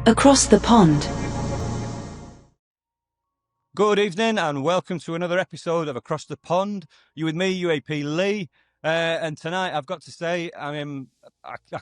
Across the pond. Good evening and welcome to another episode of Across the Pond. You with me, UAPLee, and tonight I've got to say, I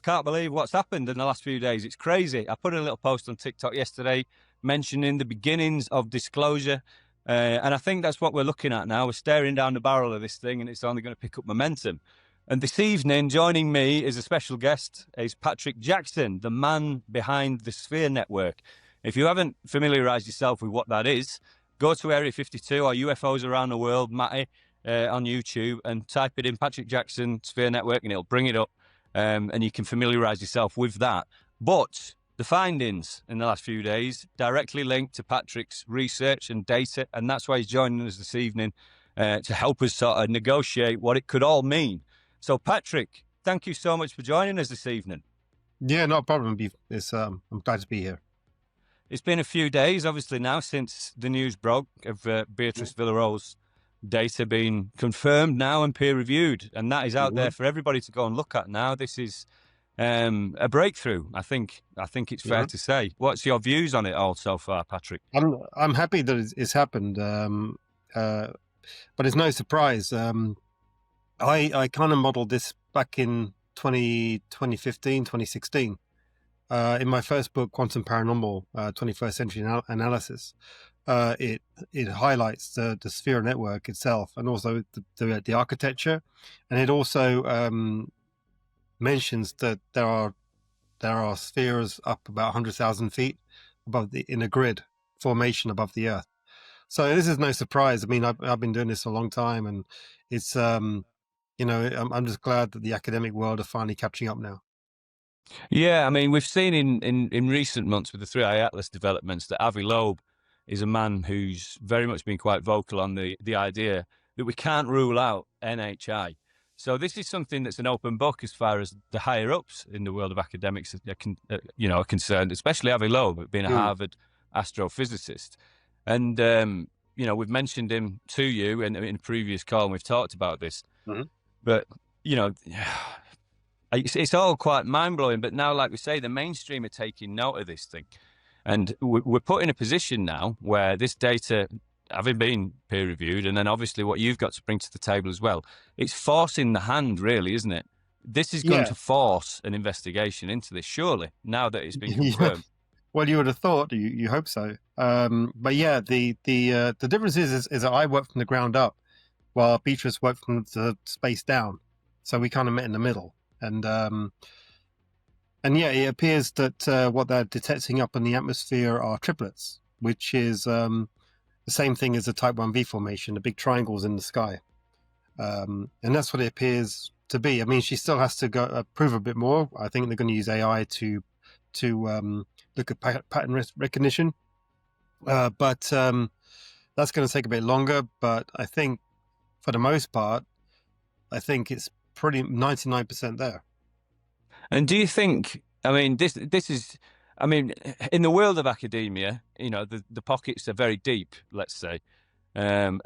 can't believe what's happened in the last few days. It's crazy. I put in a little post on TikTok yesterday mentioning the beginnings of disclosure, and I think that's what we're looking at now. We're staring down the barrel of this thing and it's only going to pick up momentum. And this evening, joining me is a special guest, is Patrick Jackson, the man behind the Sphere Network. If you haven't familiarised yourself with what that is, go to Area 52 or UFOs Around the World, Matty, on YouTube and type it in Patrick Jackson Sphere Network and it'll bring it up and you can familiarise yourself with that. But the findings in the last few days directly linked to Patrick's research and data, and that's why he's joining us this evening to help us sort of negotiate what it could all mean. So, Patrick, thank you so much for joining us this evening. Yeah, no problem. I'm glad to be here. It's been a few days, obviously, now since the news broke of Beatrice Villaro's data being confirmed now and peer-reviewed, and that is out there for everybody to go and look at now. This is a breakthrough, I think it's fair to say. What's your views on it all so far, Patrick? I'm happy that it's happened, but it's no surprise. I kind of modeled this back in 2015, 2016. In my first book, Quantum Paranormal, 21st Century Analysis, it highlights the Sphere network itself and also the architecture, and it also mentions that there are spheres up about 100,000 feet in a grid formation above the Earth. So this is no surprise. I mean, I've been doing this a long time, and it's I'm just glad that the academic world are finally catching up now. Yeah, I mean, we've seen in recent months with the 3i Atlas developments that Avi Loeb is a man who's very much been quite vocal on the idea that we can't rule out NHI. So this is something that's an open book as far as the higher ups in the world of academics are concerned, especially Avi Loeb being a Harvard astrophysicist. And, we've mentioned him to you in a previous call and we've talked about this. But, it's all quite mind-blowing. But now, like we say, the mainstream are taking note of this thing. And we're put in a position now where this data, having been peer-reviewed, and then obviously what you've got to bring to the table as well, it's forcing the hand, really, isn't it? This is going to force an investigation into this, surely, now that it's been confirmed. Well, you would have thought, you hope so. But yeah, the difference is that I worked from the ground up, while Beatrice worked from the space down. So we kind of met in the middle. And yeah, it appears that what they're detecting up in the atmosphere are triplets, which is the same thing as the Type 1b formation, the big triangles in the sky. And that's what it appears to be. I mean, she still has to go prove a bit more. I think they're going to use AI to look at pattern recognition. But that's going to take a bit longer. But I think for the most part, I think it's pretty 99% there. And do you think, I mean, this is, I mean, in the world of academia, the pockets are very deep, let's say, and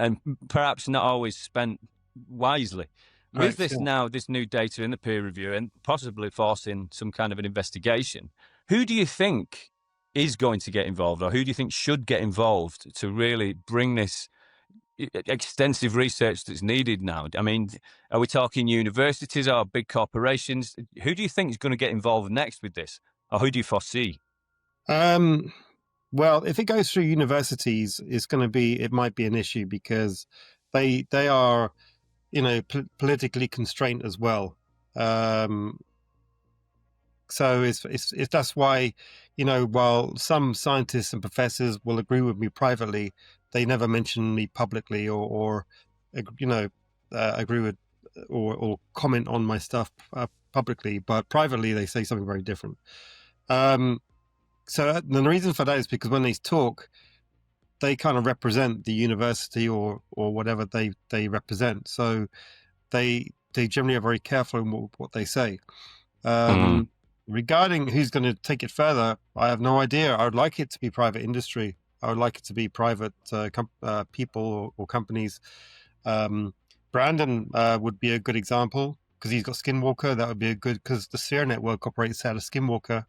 perhaps not always spent wisely. With this new data in the peer review and possibly forcing some kind of an investigation, who do you think is going to get involved, or who do you think should get involved to really bring this extensive research that's needed now? I mean, are we talking universities or big corporations? Who do you think is going to get involved next with this, or who do you foresee? Well, if it goes through universities, it might be an issue because they are, politically constrained as well. So it's that's why, while some scientists and professors will agree with me privately, they never mention me publicly or agree with or comment on my stuff publicly, but privately they say something very different. So the reason for that is because when they talk, they kind of represent the university or whatever they represent. So they generally are very careful in what they say. Regarding who's going to take it further, I have no idea. I would like it to be private industry. I would like it to be private people or companies. Brandon would be a good example because he's got Skinwalker. That would be a good, because the Sphere Network operates out of Skinwalker.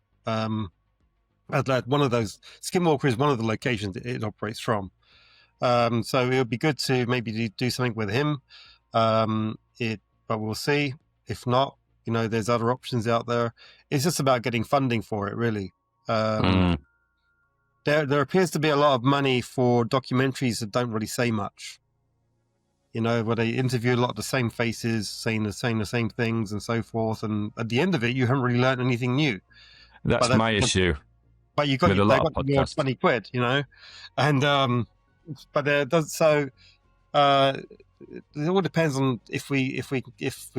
One of those, Skinwalker is one of the locations it operates from. So it would be good to maybe do something with him. But we'll see. If not, there's other options out there. It's just about getting funding for it, really. There appears to be a lot of money for documentaries that don't really say much. Where they interview a lot of the same faces, saying the same things and so forth. And at the end of it, you haven't really learned anything new. That's my issue. But they got your 20 quid, and but there does so. It all depends on if we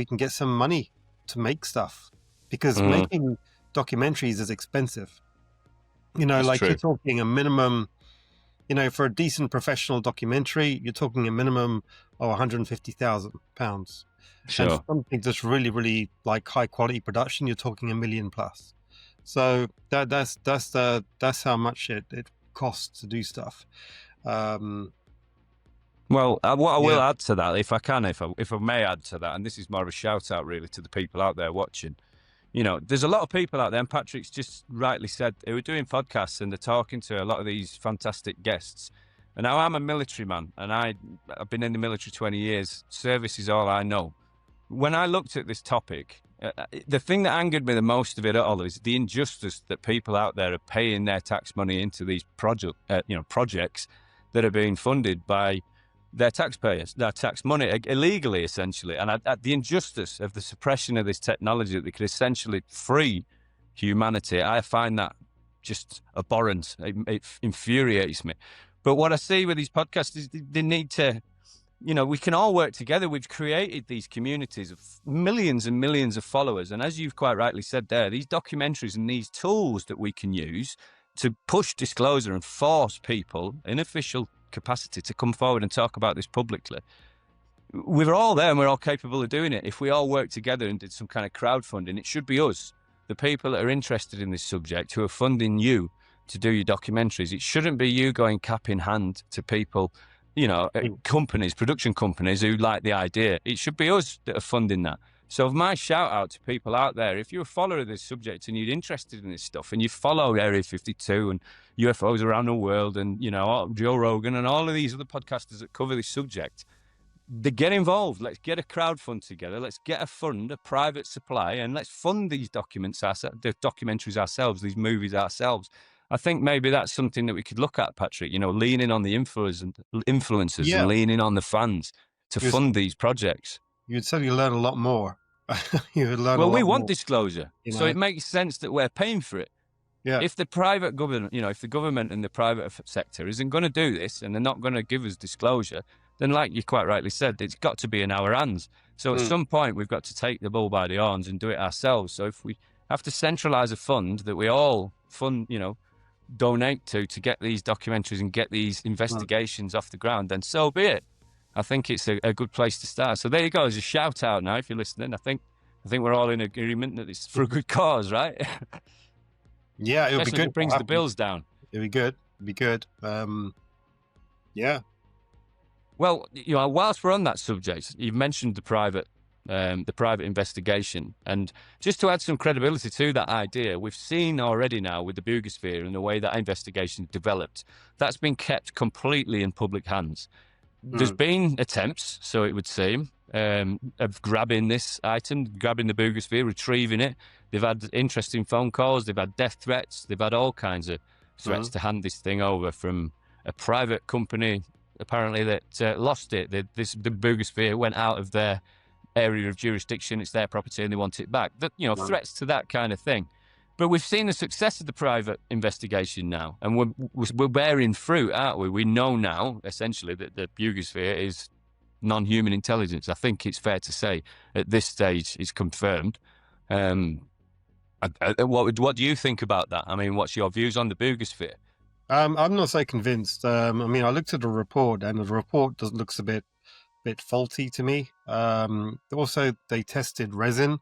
can get some money to make stuff, because making documentaries is expensive. That's true. You're talking a minimum. For a decent professional documentary, you're talking a minimum of £150,000. Sure. And for something that's really, really like high quality production, you're talking $1 million plus. So that's how much it costs to do stuff. Well, what I will add to that, if I may add to that, and this is more of a shout out really to the people out there watching. There's a lot of people out there, and Patrick's just rightly said, who are doing podcasts and they're talking to a lot of these fantastic guests. And now I'm a military man, and I've been in the military 20 years. Service is all I know. When I looked at this topic, the thing that angered me the most of it all is the injustice that people out there are paying their tax money into these projects that are being funded by their taxpayers, their tax money, illegally, essentially. And the injustice of the suppression of this technology that could essentially free humanity, I find that just abhorrent. It infuriates me. But what I see with these podcasts is they need to, we can all work together. We've created these communities of millions and millions of followers. And as you've quite rightly said there, these documentaries and these tools that we can use to push disclosure and force people in official capacity to come forward and talk about this publicly. We're all there and we're all capable of doing it. If we all work together and did some kind of crowdfunding, it should be us, the people that are interested in this subject, who are funding you to do your documentaries. It shouldn't be you going cap in hand to people, companies, production companies who like the idea. It should be us that are funding that. So my shout out to people out there, if you're a follower of this subject and you're interested in this stuff and you follow Area 52 and UFOs around the world and, Joe Rogan and all of these other podcasters that cover this subject, they get involved. Let's get a crowdfund together. Let's get a private supply, and let's fund these the documentaries ourselves, these movies ourselves. I think maybe that's something that we could look at, Patrick, leaning on the influencers and leaning on the fans to fund these projects. You'd certainly learn a lot more. We want disclosure, so it makes sense that we're paying for it. Yeah. If the private government, if the government and the private sector isn't going to do this and they're not going to give us disclosure, then like you quite rightly said, it's got to be in our hands. So at some point, we've got to take the bull by the horns and do it ourselves. So if we have to centralise a fund that we all donate to get these documentaries and get these investigations off the ground, then so be it. I think it's a good place to start. So there you go, as a shout out now, if you're listening. I think we're all in agreement that it's for a good cause, right? Yeah, it'll be good. It brings the bills down. It'll be good. Yeah. Well, whilst we're on that subject, you've mentioned the private investigation, and just to add some credibility to that idea, we've seen already now with the Boogosphere and the way that investigation developed, that's been kept completely in public hands. There's been attempts, so it would seem, of grabbing this item, grabbing the Boogosphere, retrieving it. They've had interesting phone calls, they've had death threats, they've had all kinds of threats to hand this thing over from a private company, apparently, that lost it. The Boogosphere went out of their area of jurisdiction, it's their property and they want it back. Threats to that kind of thing. But we've seen the success of the private investigation now, and we're bearing fruit, aren't we? We know now, essentially, that the Boogosphere is non-human intelligence. I think it's fair to say at this stage it's confirmed. What do you think about that? I mean, what's your views on the Boogosphere? I'm not so convinced. I looked at the report, and the report looks a bit faulty to me. Also, they tested resin.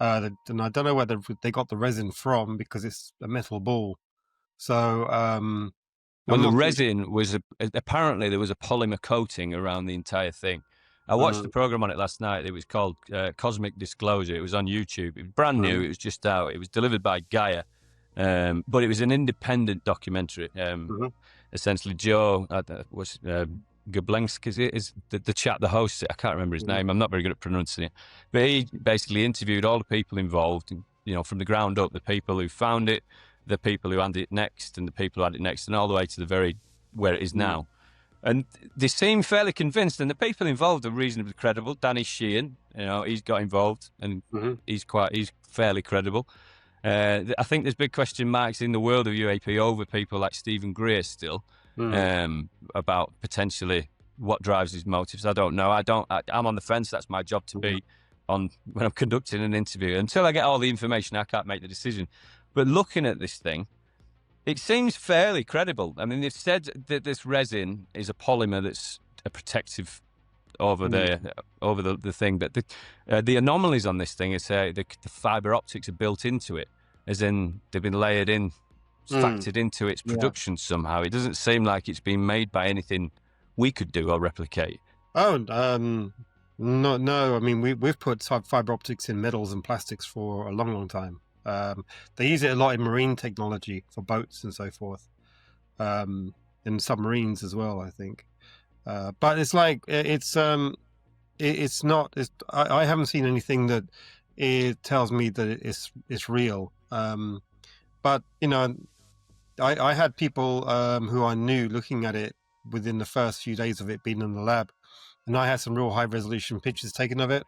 And I don't know whether they got the resin from, because it's a metal ball. So, the resin was apparently there was a polymer coating around the entire thing. I watched the program on it last night. It was called Cosmic Disclosure. It was on YouTube. It was brand new. It was just out. It was delivered by Gaia, But it was an independent documentary. Essentially, Joe was Gablensk is the chap, the host. I can't remember his name. I'm not very good at pronouncing it. But he basically interviewed all the people involved, from the ground up, the people who found it, the people who had it next, and the people who had it next, and all the way to the very where it is now. And they seem fairly convinced, and the people involved are reasonably credible. Danny Sheehan, he's got involved, and he's fairly credible. I think there's big question marks in the world of UAP over people like Stephen Greer still, about potentially what drives his motives. I don't know. I'm on the fence. That's my job to be on when I'm conducting an interview. Until I get all the information, I can't make the decision. But looking at this thing, it seems fairly credible. I mean, they've said that this resin is a polymer that's a protective over the thing. But the anomalies on this thing is the fiber optics are built into it, as in they've been layered in, factored into its production somehow. It doesn't seem like it's been made by anything we could do or replicate. Oh, no. I mean, we've put fiber optics in metals and plastics for a long, long time. They use it a lot in marine technology for boats and so forth, in submarines as well, I think. But it's like it's not. I haven't seen anything that it tells me that it's real. But I had people who I knew looking at it within the first few days of it being in the lab, and I had some real high resolution pictures taken of it.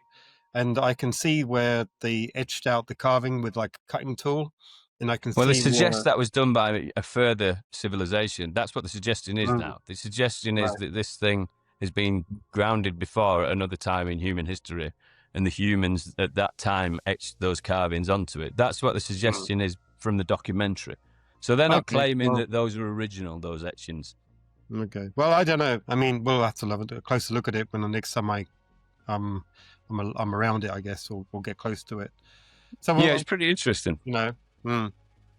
And I can see where they etched out the carving with like a cutting tool. And I can see. Well, they suggest that was done by a further civilization. That's what the suggestion is now. The suggestion is that this thing has been grounded before at another time in human history, and the humans at that time etched those carvings onto it. That's what the suggestion is from the documentary. So they're not claiming that those are original, those etchings. Okay. Well, I don't know. I mean, we'll have to have a closer look at it when the next time I'm around it, I guess, or we'll get close to it. So it's pretty interesting.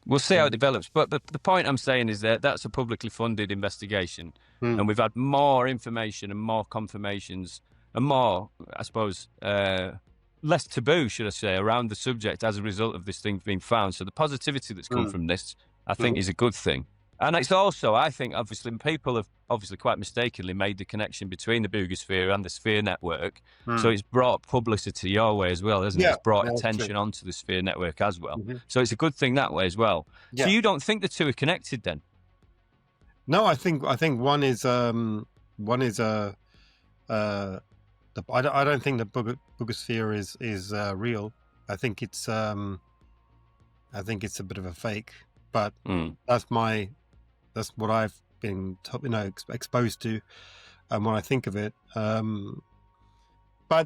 We'll see how it develops. But the point I'm saying is that that's a publicly funded investigation, and we've had more information and more confirmations and more, I suppose, less taboo, should I say, around the subject as a result of this thing being found. So the positivity that's come from this, I think, is a good thing. And it's also, I think, obviously, people have quite mistakenly made the connection between the Boogosphere and the Sphere Network. So it's brought publicity your way as well, hasn't it? It's brought attention onto the Sphere Network as well. So it's a good thing that way as well. So you don't think the two are connected then? No, I think one is I don't think the Boogosphere is real. I think it's a bit of a fake. But that's what I've been, exposed to, and when I think of it. But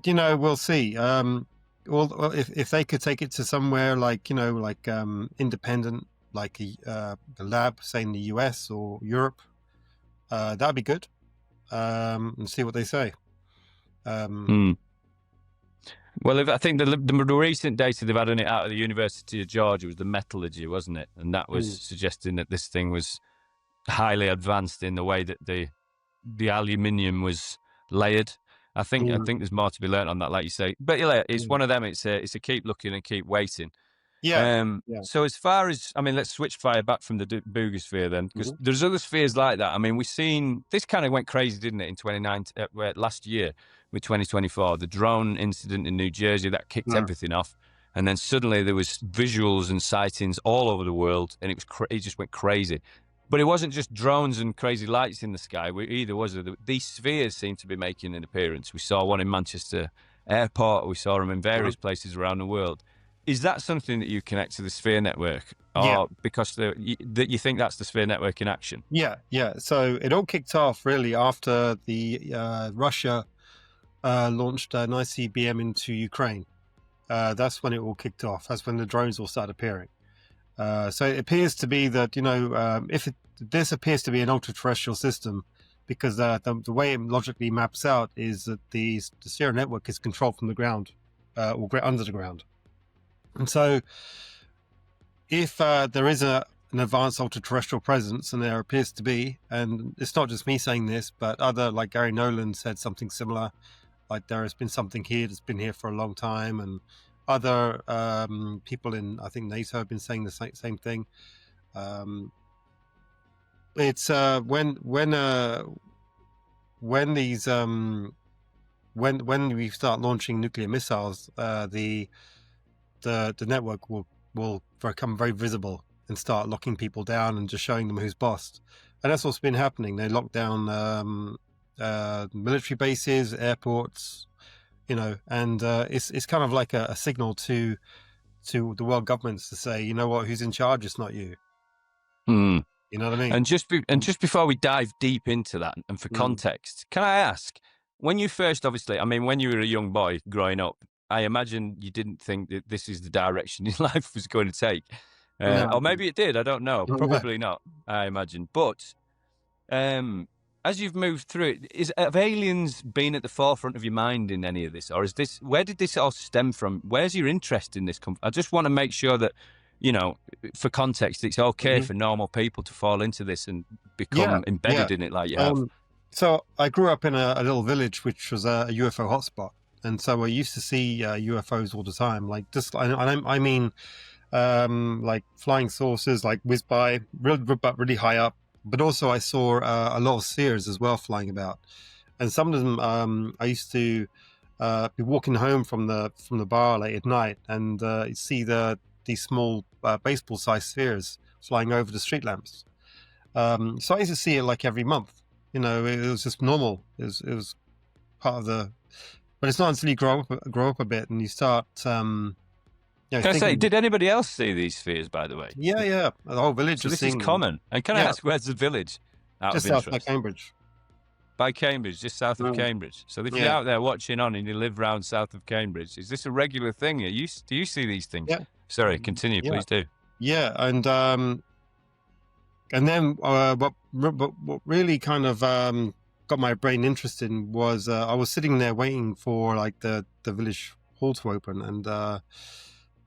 we'll see. If they could take it to somewhere like independent, like the lab, say in the US or Europe, that'd be good. And see what they say. Well, I think the recent data they've had on it out of the University of Georgia was the metallurgy, wasn't it? And that was suggesting that this thing was highly advanced in the way that the aluminium was layered. I think there's more to be learned on that, like you say. But it's one of them. It's a keep looking and keep waiting. So as far as, let's switch fire back from the Boogosphere then, because there's other spheres like that. We've seen, this kind of went crazy, didn't it, in last year with 2024, the drone incident in New Jersey that kicked everything off. And then suddenly there was visuals and sightings all over the world, and it just went crazy. But it wasn't just drones and crazy lights in the sky either, was it? These spheres seem to be making an appearance. We saw one in Manchester Airport. We saw them in various places around the world. Is that something that you connect to the Sphere Network? Or because that you think that's the Sphere Network in action? Yeah. So it all kicked off really after the Russia launched an ICBM into Ukraine. That's when it all kicked off. That's when the drones all started appearing. So it appears to be that, this appears to be an ultra-terrestrial system, because the way it logically maps out is that the Sphere Network is controlled from the ground, or under the ground. And so if there is an advanced ultra-terrestrial presence, and there appears to be, and it's not just me saying this, but like Gary Nolan said something similar, like there has been something here that's been here for a long time, and other people in, I think, NATO have been saying the same thing. It's when these when we start launching nuclear missiles, the network will become very visible and start locking people down and just showing them who's boss. And that's what's been happening. They lock down military bases, airports, and it's kind of like a signal to the world governments to say, you know what, who's in charge? It's not you. Hmm. You know what I mean? And just before we dive deep into that, and for context, can I ask, when you first, obviously, I mean, when you were a young boy growing up, I imagine you didn't think that this is the direction your life was going to take. No. Or maybe it did, I don't know. Probably not, I imagine. But as you've moved through it, have aliens been at the forefront of your mind in any of this? Or where did this all stem from? Where's your interest in this? I just want to make sure that, for context, it's okay for normal people to fall into this and become embedded in it like you have. So I grew up in a little village which was a UFO hotspot, and so I used to see UFOs all the time. Like, just I mean, like flying saucers, like whiz by, really high up. But also I saw a lot of spheres as well flying about, and some of them I used to be walking home from the bar late at night and see these small baseball-sized spheres flying over the street lamps. So I used to see it like every month. It was just normal. It was part of the. But it's not until you grow up a bit and you start. Can I say, did anybody else see these spheres, by the way? Yeah. The whole village was seeing. This is common. And can I ask, where's the village? Just south by Cambridge. By Cambridge, just south of Cambridge. So if you're out there watching on and you live around south of Cambridge, is this a regular thing? Do you see these things? Yeah. Sorry, continue, please do. Yeah, and then what really kind of got my brain interested in was I was sitting there waiting for like the village hall to open, and I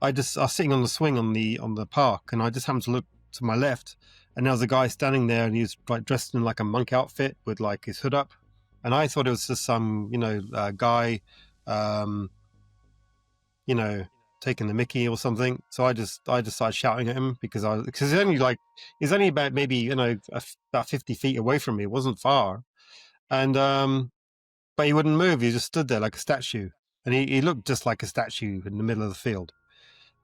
was sitting on the swing on the park, and I just happened to look to my left, and there was a guy standing there, and he was like dressed in like a monk outfit with like his hood up, and I thought it was just some guy, taking the mickey or something. So I just started shouting at him because he's only about maybe about 50 feet away from me. It wasn't far, and but he wouldn't move. He just stood there like a statue, and he looked just like a statue in the middle of the field.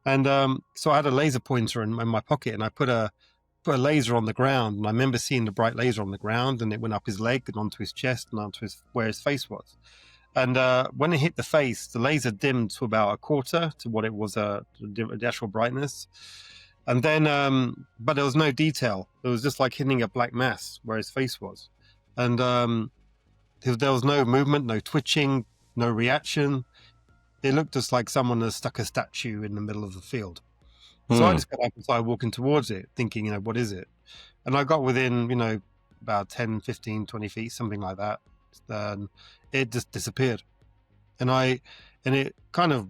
And so I had a laser pointer in my pocket, and I put a laser on the ground, and I remember seeing the bright laser on the ground, and it went up his leg and onto his chest and onto where his face was. And when it hit the face, the laser dimmed to about a quarter to what it was, the actual brightness. And then, but there was no detail. It was just like hitting a black mass where his face was. And there was no movement, no twitching, no reaction. It looked just like someone has stuck a statue in the middle of the field. So I just got up and started walking towards it, thinking, what is it? And I got within, about 10, 15, 20 feet, something like that. It just disappeared, and it kind of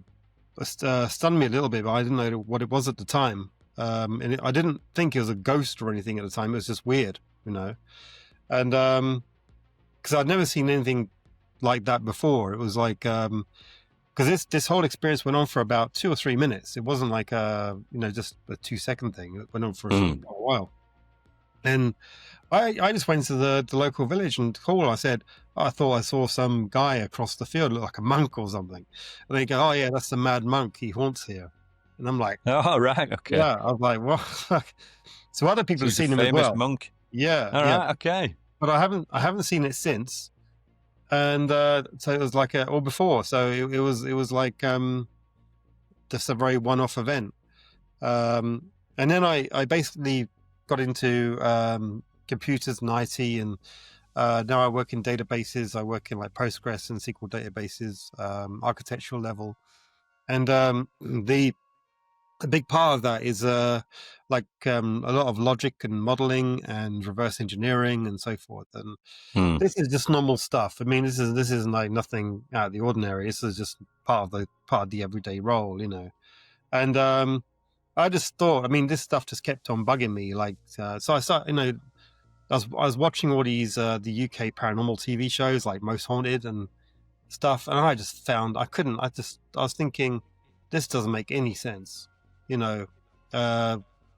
stunned me a little bit, but I didn't know what it was at the time, and I didn't think it was a ghost or anything at the time. It was just weird, and because I'd never seen anything like that before. It was like because this whole experience went on for about 2 or 3 minutes. It wasn't like just a 2-second thing. It went on for a while, and I just went to the local village and called. I said, I thought I saw some guy across the field, look like a monk or something. And they go, oh yeah, that's the mad monk. He haunts here. And I'm like, oh right, okay. Yeah, I was like, what? So other people have seen him as well. Monk. Yeah. All right, okay. But I haven't seen it since. And so it was like or before. So it was like just a very one-off event. And then I basically got into computers and IT, and now I work in databases. I work in like Postgres and SQL databases, architectural level, and the big part of that is a lot of logic and modeling and reverse engineering and so forth. And this is just normal stuff. I mean, this is like nothing out of the ordinary. This is just part of the everyday role, And I just thought, I mean, this stuff just kept on bugging me. Like, so I started, I was watching all these the UK paranormal TV shows like Most Haunted and stuff, and I just found I was thinking, this doesn't make any sense. You know,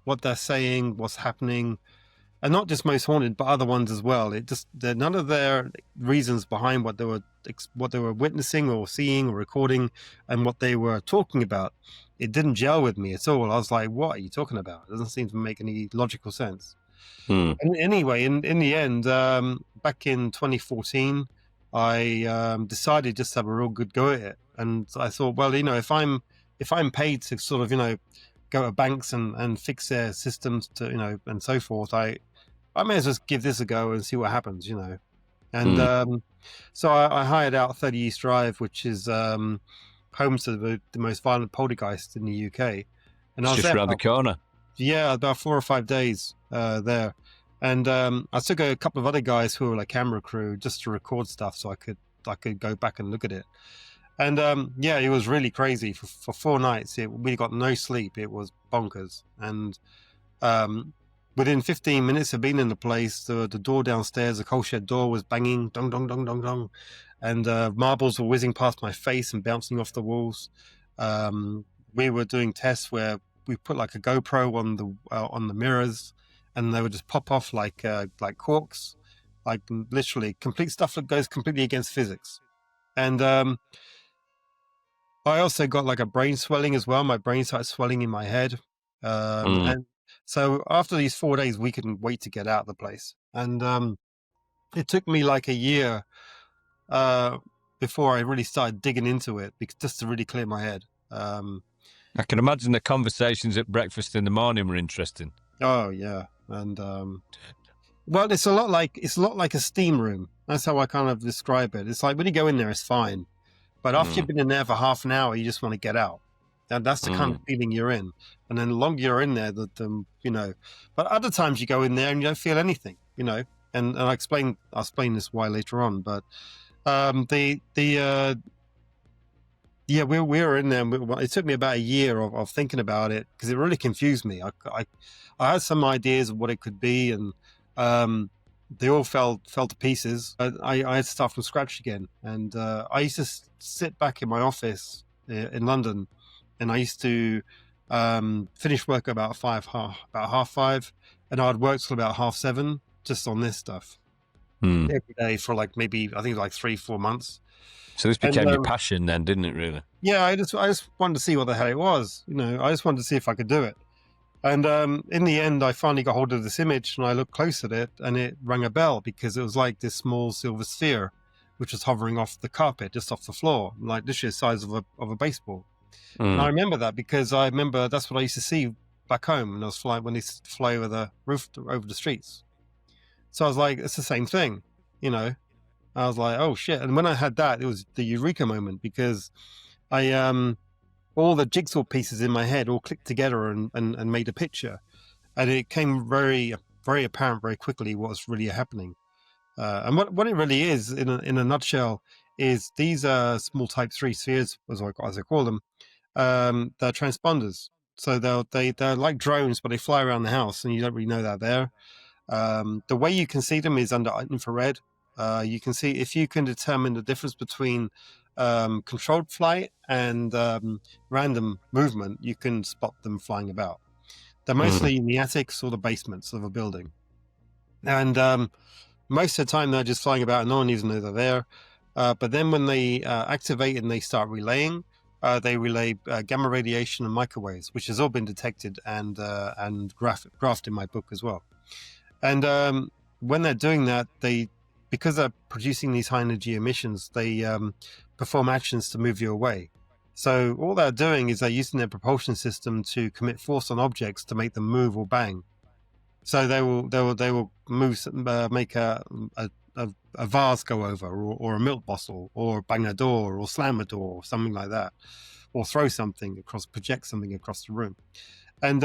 what they're saying, what's happening, and not just Most Haunted, but other ones as well. None of their reasons behind what they were witnessing or seeing or recording and what they were talking about, it didn't gel with me at all. I was like, what are you talking about? It doesn't seem to make any logical sense. And anyway, in the end, back in 2014, I decided just to have a real good go at it. And I thought, well, you know, if I'm paid to sort of, you know, go to banks and fix their systems to, you know, and so forth, I may as well give this a go and see what happens, you know. And so I hired out 30 East Drive, which is home to the most violent poltergeist in the UK. And I was just there around the corner. Yeah, about 4 or 5 days there. And I took a couple of other guys who were like camera crew just to record stuff so I could go back and look at it. And yeah, it was really crazy. For 4 nights, we got no sleep. It was bonkers. And within 15 minutes of being in the place, the door downstairs, the coal shed door was banging, dong, dong, dong, dong, dong. And marbles were whizzing past my face and bouncing off the walls. We were doing tests where we put like a GoPro on the mirrors, and they would just pop off like corks, like literally complete stuff that goes completely against physics. And I also got like a brain swelling as well. My brain started swelling in my head. And so after these 4 days, we couldn't wait to get out of the place. And it took me like a year before I really started digging into it, just to really clear my head. I can imagine the conversations at breakfast in the morning were interesting. Oh yeah, and well, it's a lot like a steam room. That's how I kind of describe it. It's like when you go in there, it's fine, but after you've been in there for half an hour, you just want to get out. And that's the kind of feeling you're in. And then the longer you're in there, the you know. But other times you go in there and you don't feel anything, you know. And I'll explain this why later on. But yeah, we were in there. It took me about a year of thinking about it because it really confused me. I had some ideas of what it could be, and they all fell to pieces. I had to start from scratch again. And I used to sit back in my office in London, and I used to finish work about half 5, and I'd work till about 7:30 just on this stuff every day for like maybe I think like 3-4 months. So this became your passion then, didn't it, really? Yeah, I just wanted to see what the hell it was. You know, I just wanted to see if I could do it. And in the end, I finally got hold of this image, and I looked close at it, and it rang a bell because it was like this small silver sphere, which was hovering off the carpet, just off the floor, like literally the size of a baseball. And I remember that because I remember that's what I used to see back home when I was flying, when they fly over the roof, over the streets. So I was like, it's the same thing, you know. I was like, oh shit. And when I had that, it was the eureka moment because I all the jigsaw pieces in my head all clicked together and made a picture. And it came very, very apparent very quickly what was really happening. And what it really is in a nutshell is these small type 3 spheres, as I call them, they're transponders. So they're like drones, but they fly around the house and you don't really know they're there. The way you can see them is under infrared. You can see if you can determine the difference between controlled flight and random movement, you can spot them flying about. They're mostly in the attics or the basements of a building. And most of the time they're just flying about and no one even knows they're there. But then when they activate and they start relaying, they relay gamma radiation and microwaves, which has all been detected and graphed in my book as well. And when they're doing that, because they're producing these high energy emissions, they perform actions to move you away. So all they're doing is they're using their propulsion system to commit force on objects to make them move or bang. So they will move, make a vase go over, or a milk bottle, or bang a door, or slam a door, or something like that, or throw something across, project something across the room. And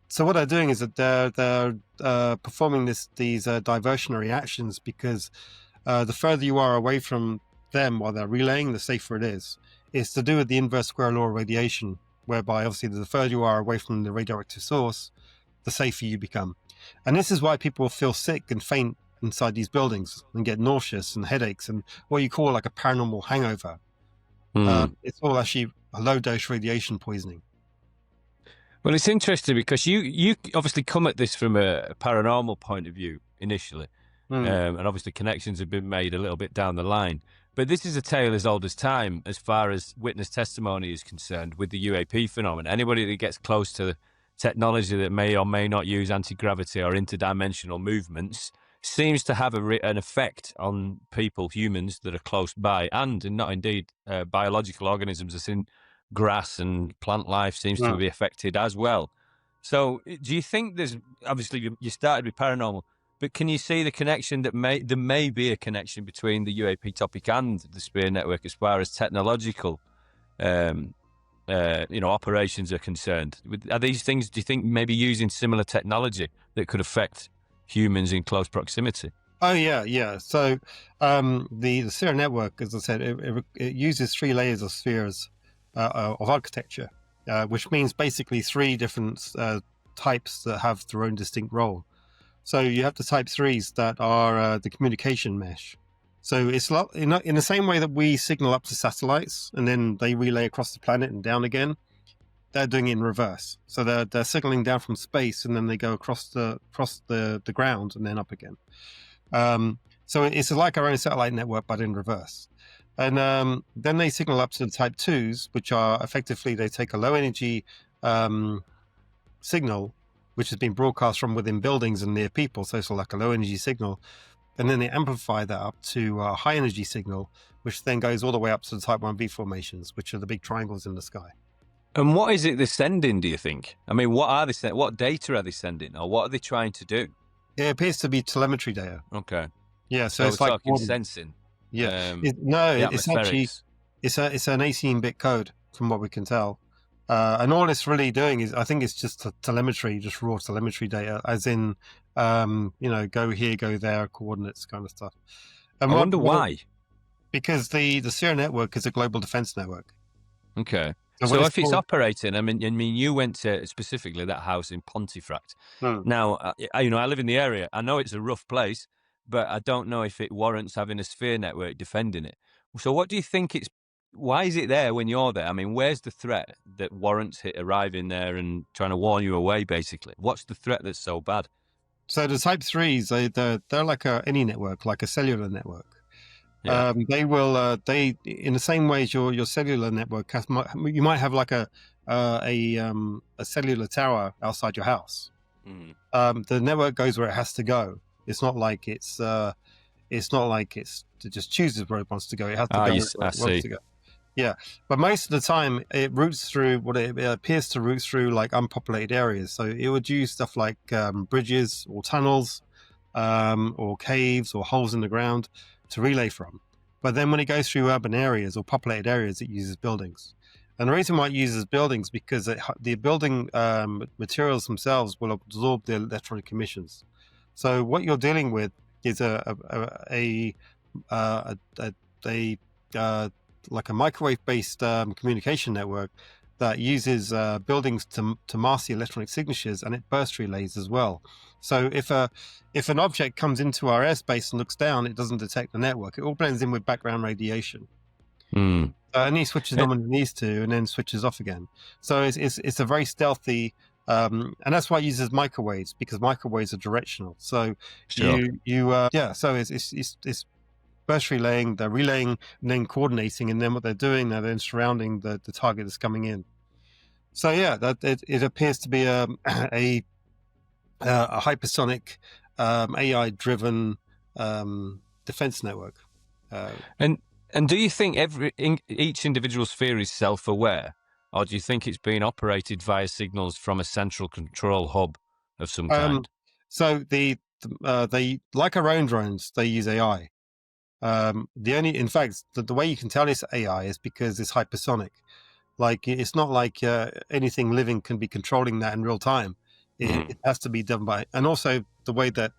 so what they're doing is that they're performing these diversionary actions because the further you are away from them while they're relaying, the safer it is. It's to do with the inverse square law of radiation, whereby obviously the further you are away from the radioactive source, the safer you become. And this is why people feel sick and faint inside these buildings and get nauseous and headaches and what you call like a paranormal hangover. It's all actually low dose radiation poisoning. Well, it's interesting because you obviously come at this from a paranormal point of view initially, and obviously connections have been made a little bit down the line. But this is a tale as old as time as far as witness testimony is concerned with the UAP phenomenon. Anybody that gets close to technology that may or may not use anti-gravity or interdimensional movements seems to have an effect on people, humans that are close by, and not indeed biological organisms as in grass and plant life seems to be affected as well. So do you think there's, obviously you started with paranormal, but can you see the connection that there may be a connection between the UAP topic and the Spear Network as far as technological operations are concerned? Are these things, do you think, maybe using similar technology that could affect humans in close proximity? Oh yeah. So the Spear Network, as I said, it uses 3 layers of spheres of architecture, which means basically 3 different types that have their own distinct role. So you have the type 3s that are the communication mesh. So it's in the same way that we signal up to satellites and then they relay across the planet and down again. They're doing it in reverse. So they're signaling down from space and then they go across the ground and then up again. So it's like our own satellite network, but in reverse. And then they signal up to the type 2s, which are effectively, they take a low energy signal, which has been broadcast from within buildings and near people. So it's like a low energy signal. And then they amplify that up to a high energy signal, which then goes all the way up to the type 1b formations, which are the big triangles in the sky. And what is it they're sending, do you think? I mean, what data are they sending, or what are they trying to do? It appears to be telemetry data. Okay. Yeah, so it's we're like talking sensing. Yeah. It's actually it's an 18-bit code from what we can tell. And all it's really doing is, I think it's just telemetry, just raw telemetry data, as in, go here, go there, coordinates kind of stuff. And I wonder why. Because the Spear Network is a global defense network. Okay. So if it's operating, I mean, you went to specifically that house in Pontefract. Now, I live in the area. I know it's a rough place, but I don't know if it warrants having a Spear Network defending it. So what do you think why is it there when you're there? I mean, where's the threat that warrants it arriving there and trying to warn you away, basically? What's the threat that's so bad? So the type 3s, they're like any network, like a cellular network. Yeah. They in the same way as your cellular network you might have like a cellular tower outside your house. The network goes where it has to go. It's not like it just chooses where it wants to go. It has to go where it wants to go. Yeah, but most of the time it routes through it appears to route through like unpopulated areas. So it would use stuff like bridges or tunnels, or caves or holes in the ground to relay from. But then when it goes through urban areas or populated areas, it uses buildings. And the reason why it uses buildings because the building materials themselves will absorb the electronic emissions. So what you're dealing with is like a microwave-based communication network that uses buildings to mask the electronic signatures, and it burst relays as well. So if an object comes into our airspace and looks down, it doesn't detect the network. It all blends in with background radiation. So only switches on when it needs to, and then switches off again. So it's a very stealthy, and that's why it uses microwaves, because microwaves are directional. So sure. So it's burst relaying, they're relaying and then coordinating, and then what they're doing, they're then surrounding the target that's coming in. So yeah, that it appears to be a hypersonic AI-driven defense network. And do you think each individual sphere is self-aware, or do you think it's being operated via signals from a central control hub of some kind? So they like our own drones, they use AI. In fact, the way you can tell it's AI is because it's hypersonic. Like it's not like anything living can be controlling that in real time. It has to be done by, and also the way that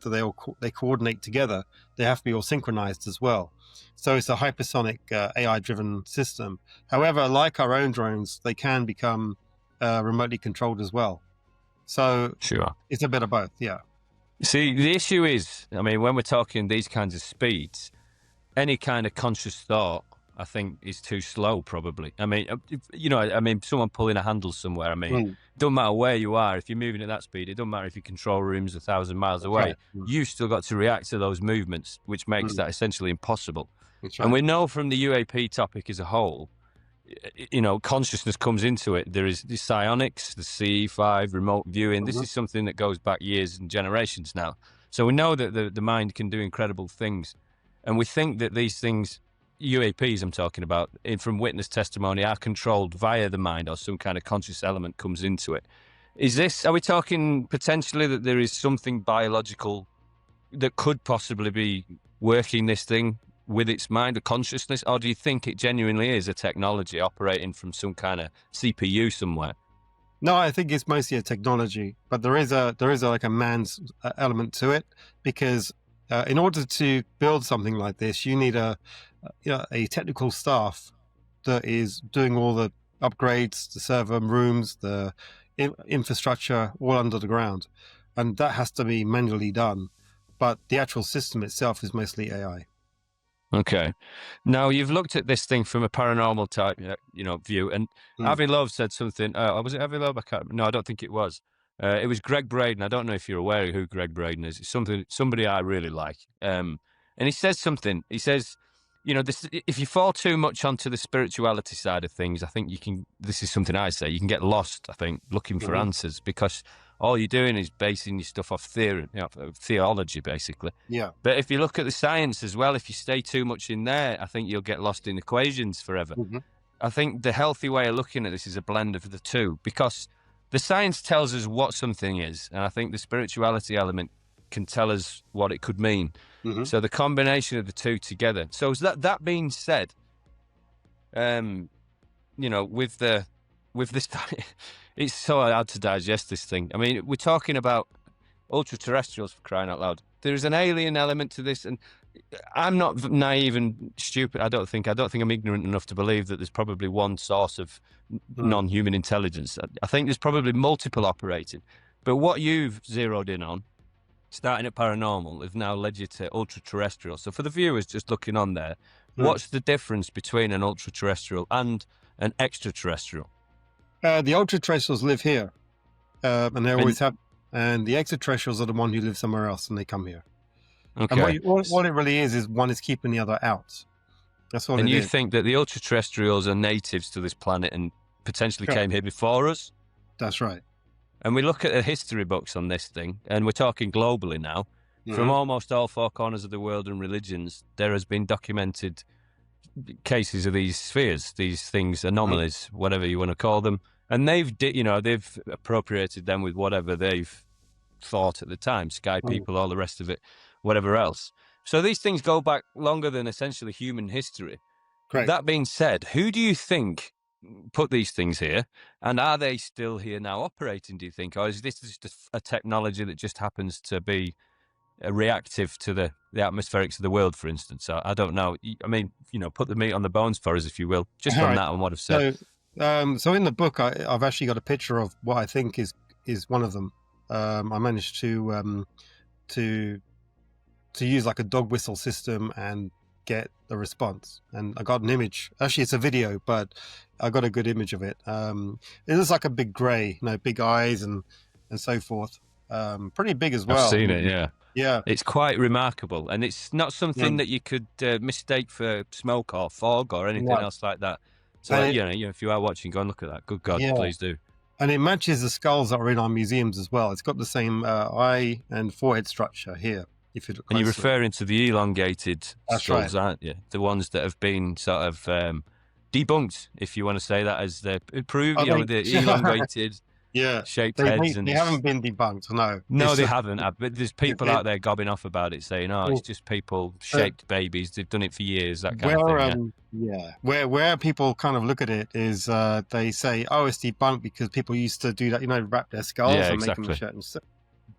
they coordinate together, they have to be all synchronized as well. So it's a hypersonic AI-driven system. However, like our own drones, they can become remotely controlled as well. So sure, it's a bit of both. Yeah. See, the issue is, I mean, when we're talking these kinds of speeds, any kind of conscious thought I think is too slow, probably. I mean, someone pulling a handle somewhere, I mean, it doesn't matter where you are. If you're moving at that speed, it doesn't matter if your control room's 1,000 miles away. Right. You've still got to react to those movements, which makes that essentially impossible. That's And right. we know from the UAP topic as a whole, consciousness comes into it. There is the psionics, the CE5, remote viewing. This is something that goes back years and generations now. So we know that the mind can do incredible things. And we think that these things, UAPs I'm talking about, from witness testimony, are controlled via the mind, or some kind of conscious element comes into it. Are we talking potentially that there is something biological that could possibly be working this thing with its mind, a consciousness, or do you think it genuinely is a technology operating from some kind of CPU somewhere? No, I think it's mostly a technology, but there is a like a man's element to it, because in order to build something like this, you need a technical staff that is doing all the upgrades, the server rooms, the infrastructure, all under the ground, and that has to be manually done. But the actual system itself is mostly AI. Okay. Now, you've looked at this thing from a paranormal type, view, and Avi Loeb said something. Was it Avi Loeb? No, I don't think it was. It was Greg Braden. I don't know if you're aware of who Greg Braden is. It's somebody I really like. And he says something. He says, if you fall too much onto the spirituality side of things, I think this is something I say, you can get lost, I think, looking for answers, because all you're doing is basing your stuff off theology, basically. Yeah. But if you look at the science as well, if you stay too much in there, I think you'll get lost in equations forever. I think the healthy way of looking at this is a blend of the two, because the science tells us what something is, and I think the spirituality element can tell us what it could mean. So the combination of the two together. So that being said, with this, it's so hard to digest this thing. I mean, we're talking about ultra-terrestrials, for crying out loud. There's an alien element to this, and I'm not naive and stupid. I don't think I'm ignorant enough to believe that there's probably one source of non-human intelligence. I think there's probably multiple operating. But what you've zeroed in on, starting at paranormal, has now led you to ultra-terrestrial. So for the viewers just looking on there, what's the difference between an ultra-terrestrial and an extraterrestrial? The ultra-terrestrials live here, and they always have. And the extraterrestrials are the one who live somewhere else, and they come here. Okay. And what it really is one is keeping the other out. That's all. And you think that the ultra-terrestrials are natives to this planet and potentially came here before us? That's right. And we look at the history books on this thing, and we're talking globally now. From almost all four corners of the world and religions, there has been documented cases of these spheres, these things, anomalies, whatever you want to call them. And they've appropriated them with whatever they've thought at the time, sky people, all the rest of it, whatever else. So these things go back longer than essentially human history. Correct. That being said, who do you think put these things here, and are they still here now operating, do you think? Or is this just a technology that just happens to be reactive to the atmospherics of the world, for instance? I don't know. I mean, put the meat on the bones for us, if you will, just on that and what I've said. So in the book, I've actually got a picture of what I think is one of them. I managed to use like a dog whistle system and get a response, and I got an image. Actually, it's a video, but I got a good image of it. It looks like a big grey, big eyes and so forth. Pretty big as well. I've seen it, yeah. Yeah. It's quite remarkable, and it's not something that you could mistake for smoke or fog or anything else like that. So, if you are watching, go and look at that. Good God, please do. And it matches the skulls that are in our museums as well. It's got the same eye and forehead structure here. If you look closely. And you're referring to the elongated skulls, right. aren't you? The ones that have been sort of debunked, if you want to say that, as the proved, the elongated shaped heads. They haven't been debunked, no. No, they haven't. But there's people out there gobbing off about it, saying, it's just people shaped babies. They've done it for years, that kind of thing. Where people kind of look at it is they say, it's debunked because people used to do that, wrap their skulls and make them certain stuff.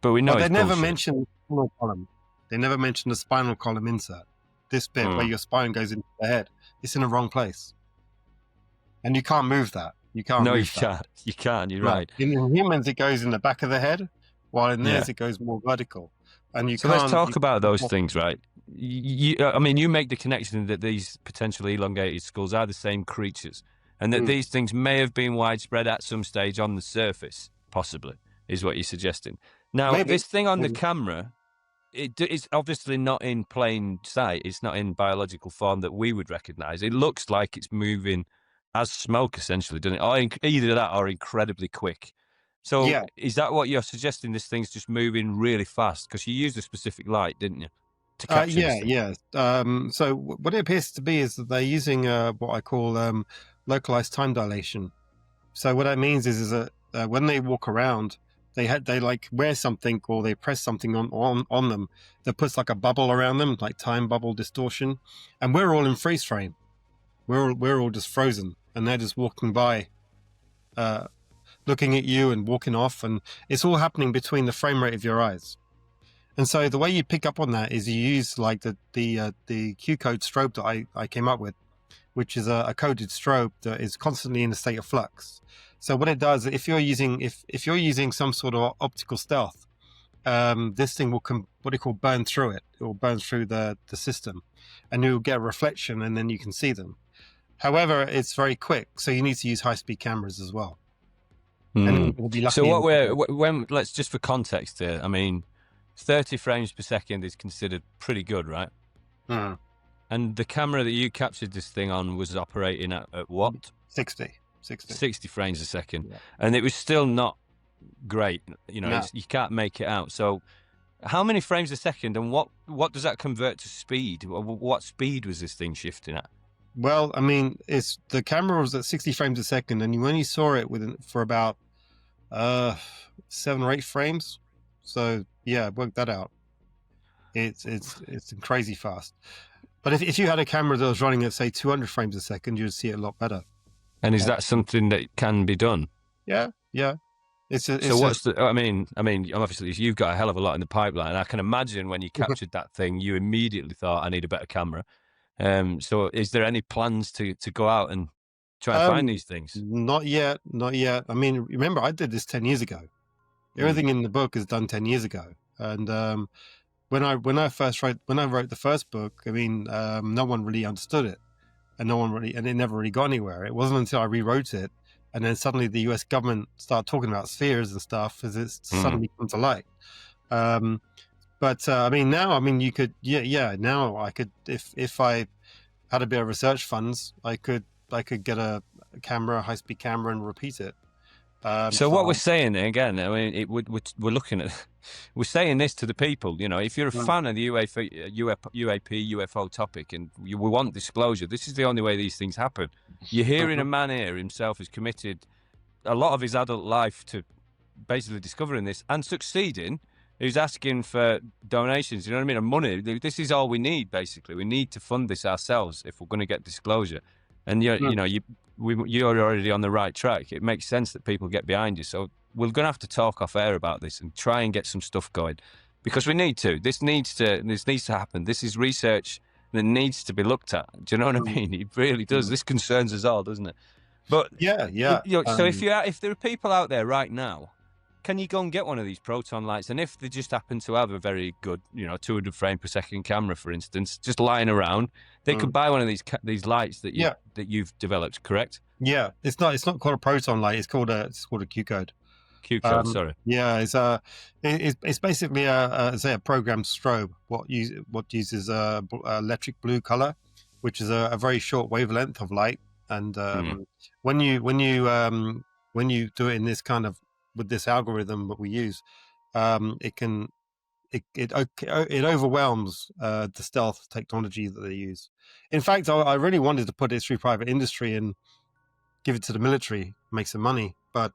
But we know they never mention the spinal column. They never mention the spinal column insert. This bit where your spine goes into the head. It's in the wrong place. And you can't move that. You can't. No, you can't. You can't. You're right. In humans, it goes in the back of the head, while in theirs, it goes more vertical. And you so let's talk about those things, right? I mean, you make the connection that these potentially elongated skulls are the same creatures, and that these things may have been widespread at some stage on the surface, possibly, is what you're suggesting. Now, Maybe. this thing on the camera, it's obviously not in plain sight. It's not in biological form that we would recognize. It looks like it's moving as smoke, essentially, doesn't it? Or either that or incredibly quick. So Yeah. is that what you're suggesting? This thing's just moving really fast? Because you used a specific light, didn't you, to capture this thing? Yeah. So what it appears to be is that they're using what I call localized time dilation. So what that means is that when they walk around, they like wear something or they press something on them that puts like a bubble around them, like time bubble distortion, and we're all in freeze frame. We're all just frozen, and they're just walking by, looking at you and walking off, and it's all happening between the frame rate of your eyes. And so the way you pick up on that is you use like the Q code strobe that I came up with, which is a coded strobe that is constantly in a state of flux. So what it does, if you're using some sort of optical stealth, this thing will what they call burn through it. It will burn through the system, and you'll get a reflection, and then you can see them. However, it's very quick, so you need to use high-speed cameras as well. And we'll be lucky. So let's just for context here. I mean, 30 frames per second is considered pretty good, right? And the camera that you captured this thing on was operating at what? 60 frames a second. Yeah. And it was still not great. You know, you can't make it out. So how many frames a second, and what does that convert to speed? What speed was this thing shifting at? Well, I mean, the camera was at 60 frames a second, and you only saw it for about 7 or 8 frames. So yeah, work that out. It's crazy fast. But if you had a camera that was running at say 200 frames a second, you'd see it a lot better. And is that something that can be done? Yeah. I mean, obviously you've got a hell of a lot in the pipeline. I can imagine when you captured that thing, you immediately thought, I need a better camera. So is there any plans to go out and try and find these things? Not yet. I mean, remember, I did this 10 years ago. Everything in the book is done 10 years ago. And when I wrote the first book, I mean, no one really understood it, and it never really got anywhere. It wasn't until I rewrote it, and then suddenly the US government started talking about spheres and stuff as it suddenly come to light. But I mean, now, I mean, you could, now I could, if I had a bit of research funds, I could get a high-speed camera, and repeat it. So what we're saying again, I mean, we're looking at, we're saying this to the people. You know, if you're a fan of the UAP UFO topic, and we want disclosure, this is the only way these things happen. You're hearing a man here himself has committed a lot of his adult life to basically discovering this and succeeding. Who's asking for donations? You know what I mean? And money. This is all we need. Basically, we need to fund this ourselves if we're going to get disclosure. And you're already on the right track. It makes sense that people get behind you. So we're going to have to talk off air about this and try and get some stuff going, because we need to. This needs to happen. This is research that needs to be looked at. Do you know what I mean? It really does. This concerns us all, doesn't it? But so if there are people out there right now, can you go and get one of these proton lights? And if they just happen to have a very good, 200 frame per second camera, for instance, just lying around, they could buy one of these lights that you've developed, correct? Yeah, it's not called a proton light. It's called a Q code. Q code, sorry. Yeah, it's basically a programmed strobe. What uses electric blue color, which is a very short wavelength of light. And when you do it in this kind of, with this algorithm that we use, it overwhelms the stealth technology that they use. In fact, I really wanted to put it through private industry and give it to the military, make some money. But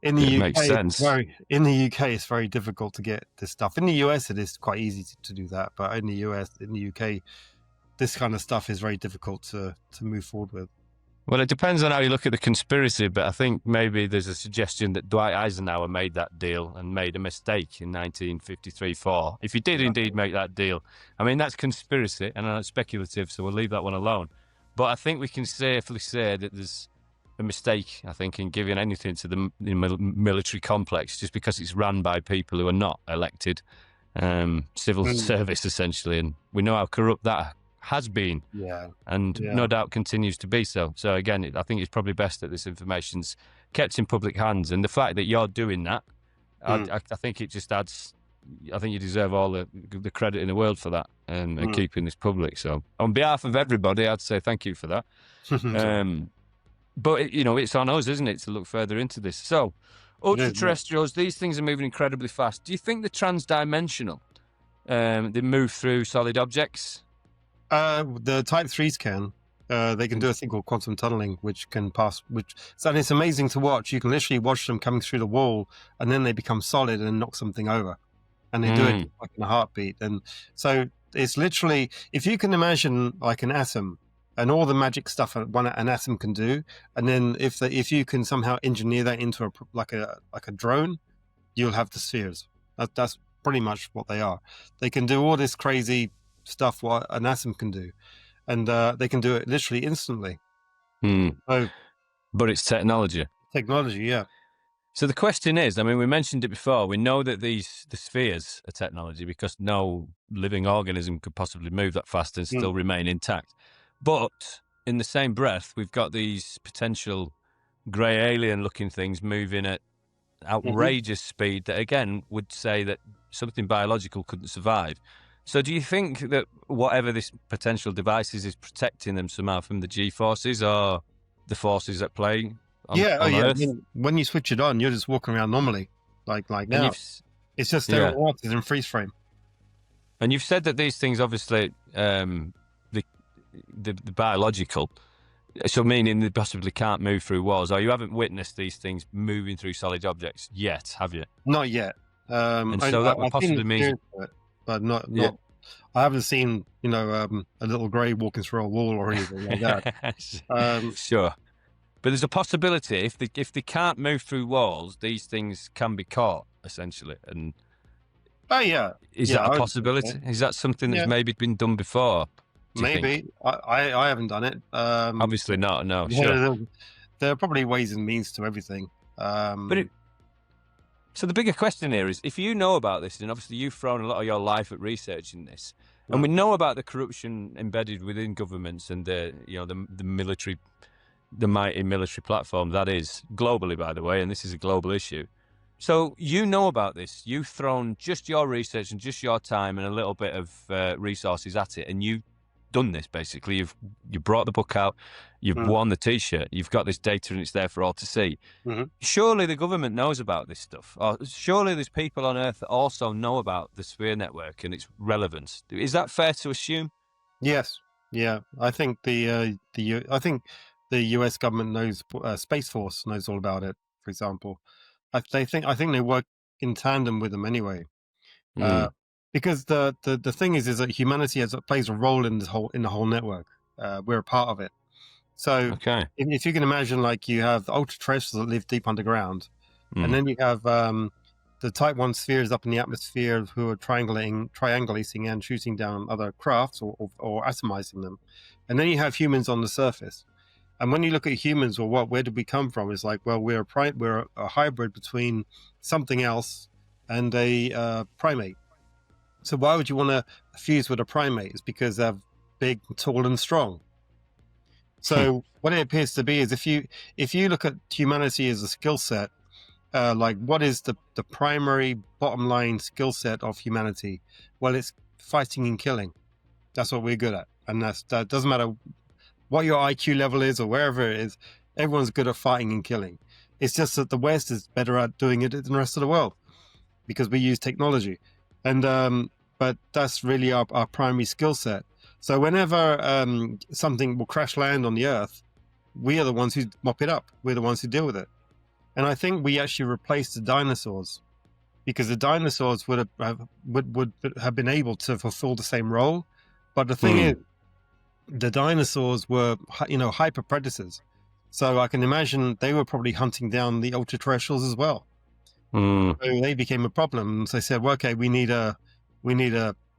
in the UK, makes sense. It's very difficult to get this stuff. In the US, it is quite easy to do that, but in the UK, this kind of stuff is very difficult to move forward with. Well, it depends on how you look at the conspiracy, but I think maybe there's a suggestion that Dwight Eisenhower made that deal and made a mistake in 1953-4. If he did indeed make that deal, I mean, that's conspiracy, and it's speculative, so we'll leave that one alone. But I think we can safely say that there's a mistake, I think, in giving anything to the military complex just because it's run by people who are not elected. civil service, essentially. And we know how corrupt that has been, and no doubt continues to be so. So again, I think it's probably best that this information's kept in public hands. And the fact that you're doing that, I think it just adds. I think you deserve all the credit in the world for that, and keeping this public. So on behalf of everybody, I'd say thank you for that. But it's on us, isn't it, to look further into this. So ultra-terrestrials, these things are moving incredibly fast. Do you think they're transdimensional? They move through solid objects? The Type 3s can. They can do a thing called quantum tunneling, which can pass. And it's amazing to watch. You can literally watch them coming through the wall, and then they become solid and knock something over. And they do it like in a heartbeat. And so it's literally, if you can imagine like an atom and all the magic stuff an atom can do, and then if you can somehow engineer that into a drone, you'll have the spheres. That's pretty much what they are. They can do all this crazy stuff what an atom can do, and they can do it literally instantly. So, but it's technology. Technology, yeah. So the question is, I mean, we mentioned it before. We know that the spheres are technology because no living organism could possibly move that fast and still remain intact. But in the same breath, we've got these potential grey alien-looking things moving at outrageous speed that, again, would say that something biological couldn't survive. So do you think that whatever this potential device is protecting them somehow from the G-forces or the forces at play on Earth? I mean, when you switch it on, you're just walking around normally, like now. It's just they're in freeze frame. And you've said that these things, obviously, the biological, so meaning they possibly can't move through walls, or you haven't witnessed these things moving through solid objects yet, have you? Not yet. And so that would possibly mean, but not. I haven't seen a little grey walking through a wall or anything like that. Sure, but there's a possibility if they can't move through walls, these things can be caught essentially. And is that a possibility? Is that something that's maybe been done before? Maybe. I haven't done it. Obviously not. No. Sure. There are probably ways and means to everything. So the bigger question here is, if you know about this, and obviously you've thrown a lot of your life at researching this, and we know about the corruption embedded within governments and the military, the mighty military platform that is globally, by the way, and this is a global issue. So you know about this. You've thrown just your research and just your time and a little bit of resources at it, and you've done this basically. You brought the book out, you've worn the T-shirt, you've got this data, and it's there for all to see. Surely the government knows about this stuff, or surely there's people on Earth that also know about the sphere network and its relevance. Is that fair to assume? Yes. Yeah, I think the US government knows. Space Force knows all about it, for example. I think they work in tandem with them anyway. Because the thing is that humanity plays a role in the whole network. We're a part of it. So if you can imagine, like, you have the ultra-terrestrials that live deep underground, and then you have the Type 1 spheres up in the atmosphere who are triangulating and shooting down other crafts or atomizing them, and then you have humans on the surface. And when you look at humans, well, where did we come from? It's like, well, we're a hybrid between something else and a primate. So why would you want to fuse with a primate? It's because they're big, tall, and strong. So what it appears to be is if you look at humanity as a skill set, like, what is the primary bottom line skill set of humanity? Well, it's fighting and killing. That's what we're good at. And that doesn't matter what your IQ level is or wherever it is, everyone's good at fighting and killing. It's just that the West is better at doing it than the rest of the world because we use technology. And but that's really our primary skill set. So whenever something will crash land on the Earth, we are the ones who mop it up. We're the ones who deal with it. And I think we actually replaced the dinosaurs because the dinosaurs would have been able to fulfill the same role. But the thing is, the dinosaurs were, hyper predators. So I can imagine they were probably hunting down the ultra-terrestrials as well. So they became a problem. So they said, well, okay, we need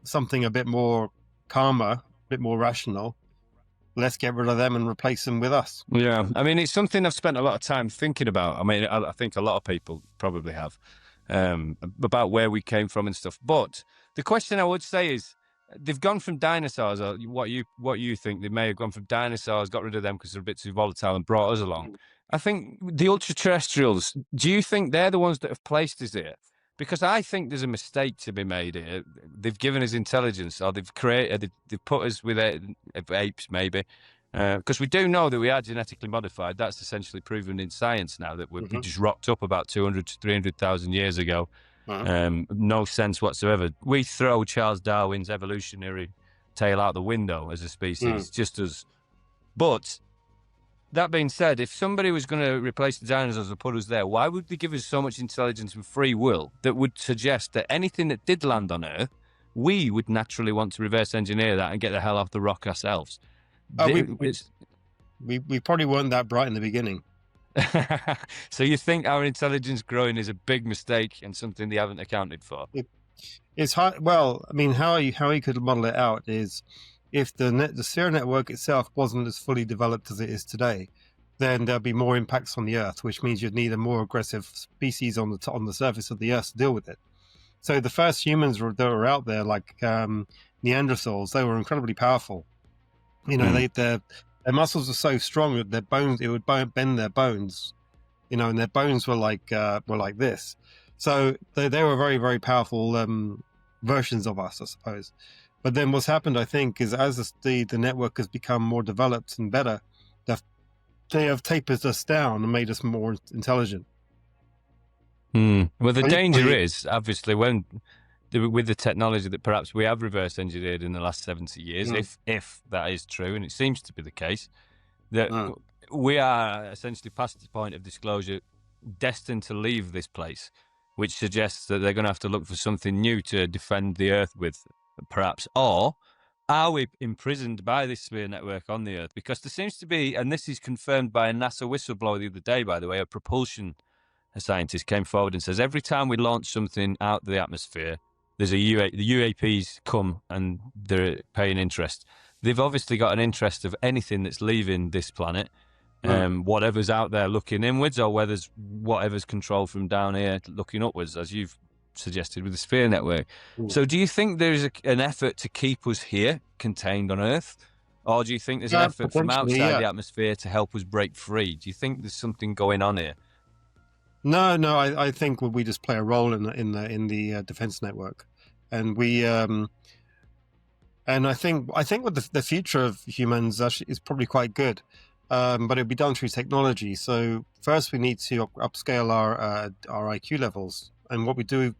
something a bit more calmer, a bit more rational. Let's get rid of them and replace them with us. Yeah, I mean, it's something I've spent a lot of time thinking about. I mean, I think a lot of people probably have, about where we came from and stuff. But The question I would say is, they've gone from dinosaurs, or what you think they may have gone from dinosaurs, got rid of them because they're a bit too volatile, and brought us along. I think the ultra-terrestrials, do you think they're the ones that have placed us here? Because I think there's a mistake to be made here. They've given us intelligence, or they've put us with apes, maybe. Because we do know that we are genetically modified. That's essentially proven in science now, that we just rocked up about 200 to 300,000 years ago. No sense whatsoever. We throw Charles Darwin's evolutionary tale out the window as a species, just as. But that being said, if somebody was going to replace the dinosaurs and put us there, why would they give us so much intelligence and free will that would suggest that anything that did land on Earth, we would naturally want to reverse engineer that and get the hell off the rock ourselves? We probably weren't that bright in the beginning. So you think our intelligence growing is a big mistake and something they haven't accounted for? It's hard. Well, I mean, how you could model it out is, if the sphere network itself wasn't as fully developed as it is today, then there'll be more impacts on the Earth, which means you'd need a more aggressive species on the surface of the Earth to deal with it. So the first humans that were out there, like Neanderthals, they were incredibly powerful. You know, their muscles were so strong that their bones, it would bend their bones. You know, and their bones were like this. So they were very, very powerful versions of us, I suppose. But then what's happened, I think, is as the network has become more developed and better, they have tapered us down and made us more intelligent. Well, the danger is, obviously, with the technology that perhaps we have reverse engineered in the last 70 years, if that is true, and it seems to be the case, that we are essentially past the point of disclosure, destined to leave this place, which suggests that they're going to have to look for something new to defend the Earth with, perhaps. Or are we imprisoned by this sphere network on the Earth? Because there seems to be, and this is confirmed by a NASA whistleblower the other day, by the way, a propulsion scientist came forward and says every time we launch something out of the atmosphere, there's the UAPs come and they're paying interest. They've obviously got an interest of anything that's leaving this planet, whatever's out there looking inwards, or whatever's controlled from down here looking upwards, as you've suggested with the sphere network. So do you think there's an effort to keep us here contained on Earth, or do you think there's an effort from outside the atmosphere to help us break free? Do you think there's something going on here? No, I think we just play a role in the defense network, and we and I think with the future of humans actually is probably quite good, but it'll be done through technology. So first we need to upscale our IQ levels, and what we do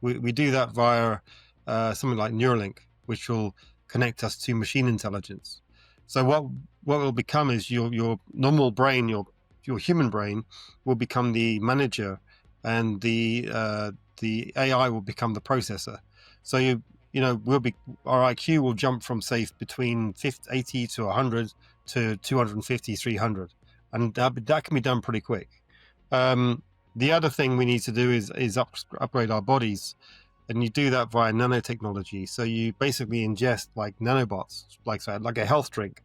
that via something like Neuralink, which will connect us to machine intelligence. So what will become is your normal brain, your human brain will become the manager, and the AI will become the processor. So our IQ will jump from, say, between 80 to 100 to 250, 300, and that can be done pretty quick. The other thing we need to do is upgrade our bodies, and you do that via nanotechnology. So you basically ingest like nanobots, like a health drink,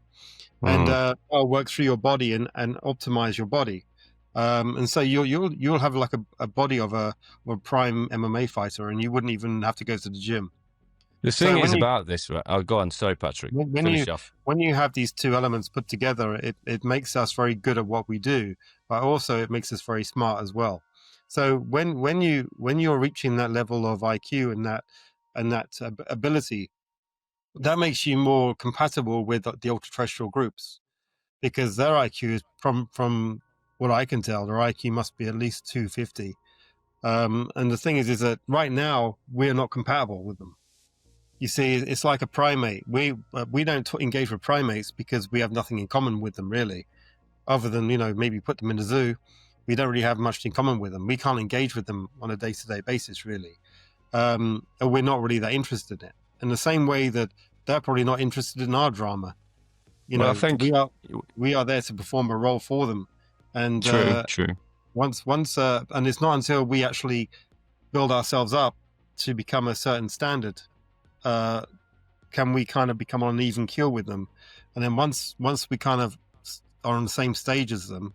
and it'll work through your body and optimize your body. And so you'll have like a body of a prime MMA fighter, and you wouldn't even have to go to the gym. The thing is about this, right? Oh, go on. Sorry, Patrick. When you have these two elements put together, it makes us very good at what we do, but also it makes us very smart as well. So when you're reaching that level of IQ and that ability, that makes you more compatible with the ultra-terrestrial groups, because their IQ is, from what I can tell, their IQ must be at least 250. And the thing is that right now we're not compatible with them. You see, it's like a primate. We don't engage with primates because we have nothing in common with them, really, other than, maybe put them in a zoo. We don't really have much in common with them. We can't engage with them on a day-to-day basis, really. And we're not really that interested in it. In the same way that they're probably not interested in our drama. I think we are there to perform a role for them. And true. Once, and it's not until we actually build ourselves up to become a certain standard, can we kind of become on an even keel with them. And then once we kind of are on the same stage as them,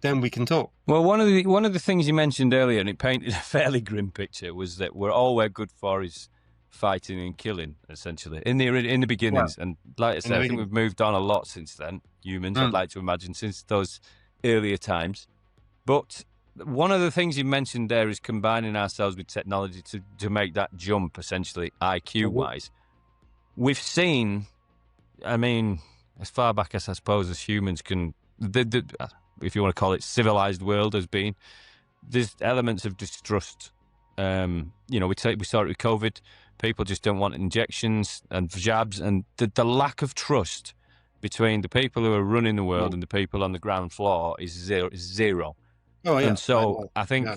then we can talk. Well, one of the things you mentioned earlier, and it painted a fairly grim picture, was that all we're good for is fighting and killing, essentially, in the Yeah, beginnings. And like I in the said, I think beginning. we've moved on a lot since then. Humans, I'd Mm. like to imagine, since those earlier times. But one of the things you mentioned there is combining ourselves with technology to make that jump, essentially, IQ Mhm. wise. We've seen, I mean, as far back as I suppose as humans can, if you want to call it civilized world has been, there's elements of distrust. We saw it with COVID. People just don't want injections and jabs, and the lack of trust between the people who are running the world Mm. and the people on the ground floor is zero. Oh And yeah, I so know. I Yeah. think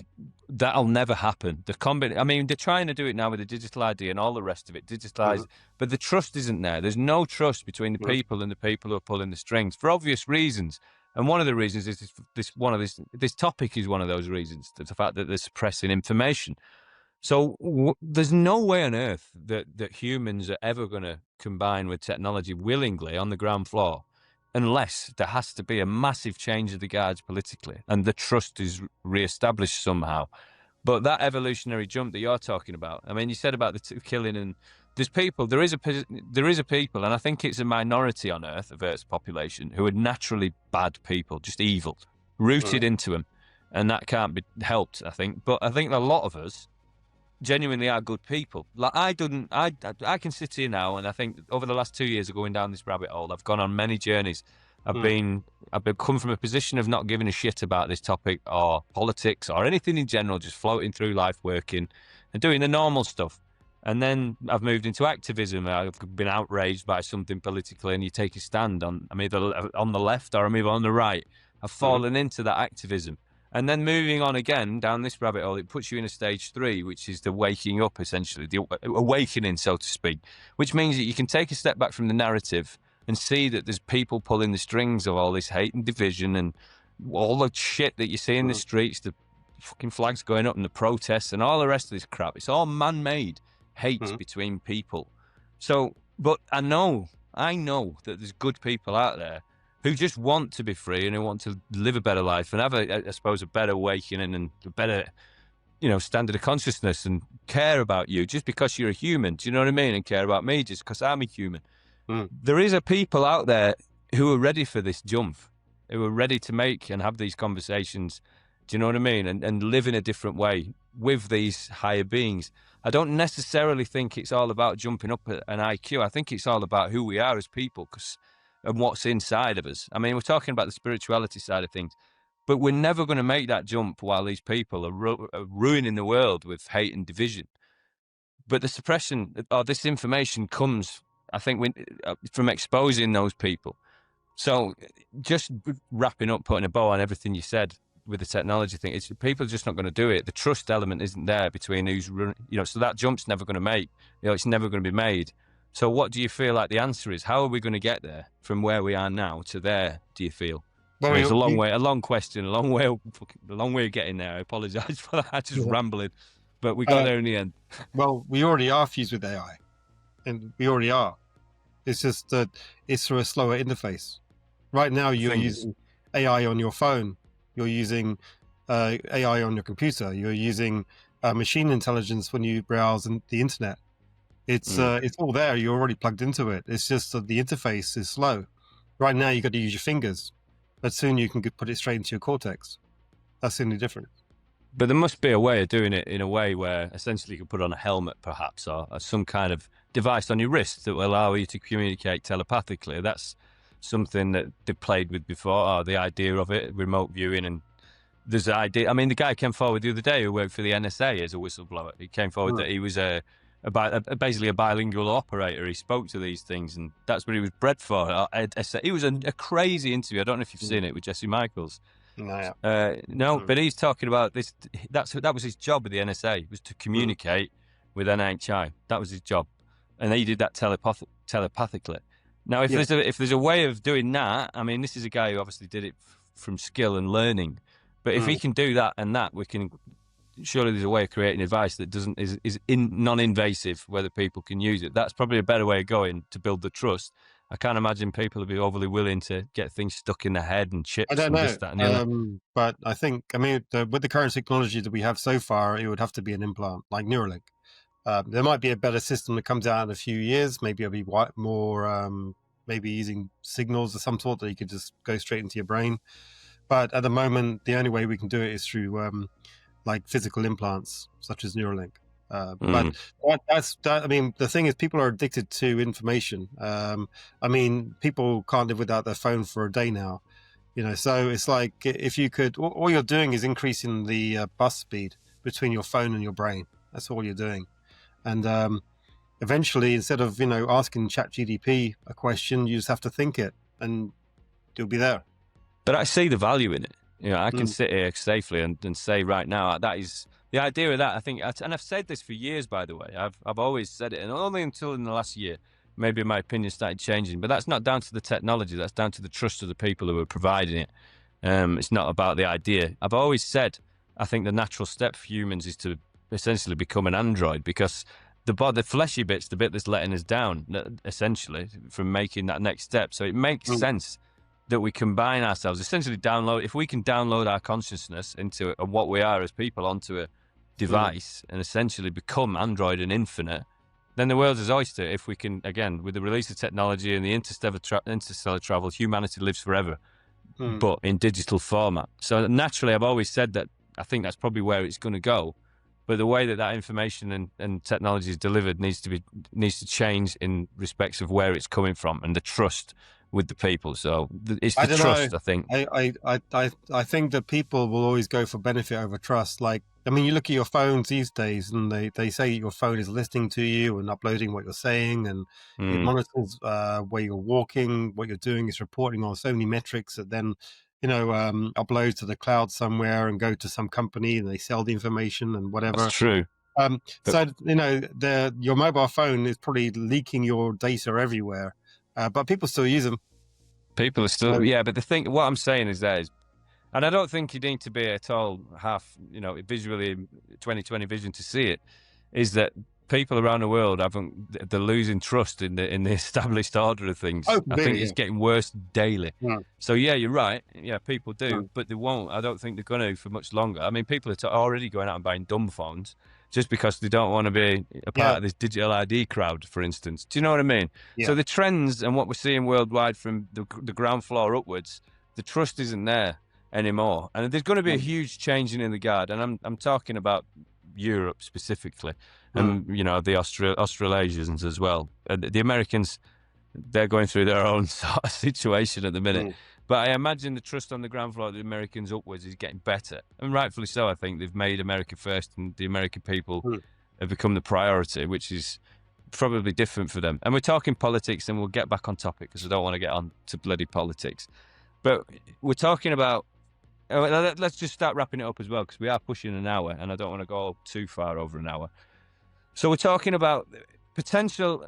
that'll never happen. I mean, they're trying to do it now with the digital ID and all the rest of it, Mhm. digitalized, but the trust isn't there. There's no trust between the Mhm. people and the people who are pulling the strings for obvious reasons. And one of the reasons is this topic is one of those reasons. The fact that they're suppressing information. So there's no way on earth that humans are ever going to combine with technology willingly on the ground floor, unless there has to be a massive change of the guards politically and the trust is re-established somehow. But that evolutionary jump that you're talking about, I mean, you said about the killing, and there's people, there is a people, and I think it's a minority on Earth of Earth's population who are naturally bad people, just evil, Mhm. rooted into them, and that can't be helped, I think. But I think a lot of us genuinely are good people. Like I can sit here now, and I think over the last 2 years of going down this rabbit hole, I've gone on many journeys. I've Mm. been come from a position of not giving a shit about this topic or politics or anything in general, just floating through life, working and doing the normal stuff. And then I've moved into activism. I've been outraged by something politically, and you take a stand on. I'm either on the left or I'm either on the right. I've Mhm. fallen into that activism. And then moving on again down this rabbit hole, it puts you in a stage 3, which is the waking up, essentially, the awakening, so to speak, which means that you can take a step back from the narrative and see that there's people pulling the strings of all this hate and division and all the shit that you see in the Mhm. streets, the fucking flags going up and the protests and all the rest of this crap. It's all man-made hate Mhm. between people. So, but I know that there's good people out there who just want to be free and who want to live a better life and have I suppose, a better awakening and a better, standard of consciousness and care about you just because you're a human. Do you know what I mean? And care about me just because I'm a human. Mhm. There is a people out there who are ready for this jump, who are ready to make and have these conversations. Do you know what I mean? And live in a different way with these higher beings. I don't necessarily think it's all about jumping up an IQ. I think it's all about who we are as people and what's inside of us. I mean, we're talking about the spirituality side of things, but we're never going to make that jump while these people are ruining the world with hate and division. But the suppression or this information comes, I think, from exposing those people. So just wrapping up, putting a bow on everything you said with the technology thing, it's people are just not going to do it. The trust element isn't there between who's running, so that jump's never going to make, it's never going to be made. So what do you feel like the answer is? How are we going to get there from where we are now to there, do you feel? Well, I mean, it's a long way, a long question, a long way of getting there. I apologize for that, just yeah. rambling, but we got Uh, there in the end. well, we already are fused with AI, and we already are. It's just that it's through a slower interface. Right now, you're Fingers. using AI on your phone. You're using AI on your computer. You're using machine intelligence when you browse the internet. It's all there. You're already plugged into it. It's just that the interface is slow. Right now, you got to use your fingers, but soon you can put it straight into your cortex. That's the only difference. But there must be a way of doing it in a way where essentially you can put on a helmet, perhaps, or some kind of device on your wrist that will allow you to communicate telepathically. That's something that they played with before, or the idea of it, remote viewing. And there's the idea. I mean, the guy came forward the other day who worked for the NSA as a whistleblower. He came forward Hmm. that he was basically a bilingual operator. He spoke to these things, and that's what he was bred for. It was a crazy interview. I don't know if you've seen it with Jesse Michaels. No, No, Hmm. but he's talking about this. That was his job with the NSA, was to communicate with NHI. That was his job, and he did that telepathically. Now, Yeah. if there's a way of doing that, I mean, this is a guy who obviously did it from skill and learning. But if Hmm. he can do that and that, we can surely there's a way of creating advice that is non-invasive, whether people can use it. That's probably a better way of going to build the trust. I can't imagine people would be overly willing to get things stuck in their head and I chips don't and know, this, that, and the other. but I mean, with the current technology that we have so far, it would have to be an implant like Neuralink. There might be a better system that comes out in a few years. Maybe it'll be more, maybe using signals of some sort that you could just go straight into your brain. But at the moment, the only way we can do it is through like physical implants, such as Neuralink. But I mean, the thing is, people are addicted to information. I mean, people can't live without their phone for a day now. So it's like, if you could, all you're doing is increasing the bus speed between your phone and your brain. That's all you're doing. And eventually, instead of asking ChatGPT a question, you just have to think it, and it'll be there. But I see the value in it. I can sit here safely and say right now, that is the idea of that. I think, and I've said this for years, by the way. I've always said it, and only until in the last year, maybe my opinion started changing. But that's not down to the technology. That's down to the trust of the people who are providing it. It's not about the idea. I've always said, I think the natural step for humans is to essentially become an android, because the fleshy bit's the bit that's letting us down, essentially, from making that next step. So it makes sense that we combine ourselves, essentially if we can download our consciousness into what we are as people onto a device and essentially become android and infinite, then the world's his oyster. If we can, again, with the release of technology and the interstellar travel, humanity lives forever, but in digital format. So naturally, I've always said that I think that's probably where it's going to go. But the way that information and technology is delivered needs to change in respects of where it's coming from and the trust with the people. So it's the trust, I think. I think that people will always go for benefit over trust. Like, I mean, you look at your phones these days, and they say your phone is listening to you and uploading what you're saying, and it monitors where you're walking, what you're doing. It's reporting on so many metrics that then upload to the cloud somewhere and go to some company, and they sell the information and whatever. That's true. So your mobile phone is probably leaking your data everywhere, but people still use them. People are still, but the thing, what I'm saying is and I don't think you need to be at all visually 20/20 vision to see it, is that people around the world they're losing trust in the established order of things. I think it's getting worse daily. So you're right. Yeah, people do, but they won't. I don't think they're going to for much longer. I mean, people are already going out and buying dumb phones just because they don't want to be a part of this digital ID crowd, for instance. Do you know what I mean? So the trends and what we're seeing worldwide from the ground floor upwards, the trust isn't there anymore, and there's going to be a huge changing in the guard. And I'm talking about Europe specifically, and the Australasians as well. The Americans, they're going through their own sort of situation at the minute. But I imagine the trust on the ground floor of the Americans upwards is getting better, and rightfully so. I think they've made America first, and the American people have become the priority, which is probably different for them. And we're talking politics, and we'll get back on topic because I don't want to get on to bloody politics. But we're talking about. Let's just start wrapping it up as well, because we are pushing an hour, and I don't want to go too far over an hour. So we're talking about potential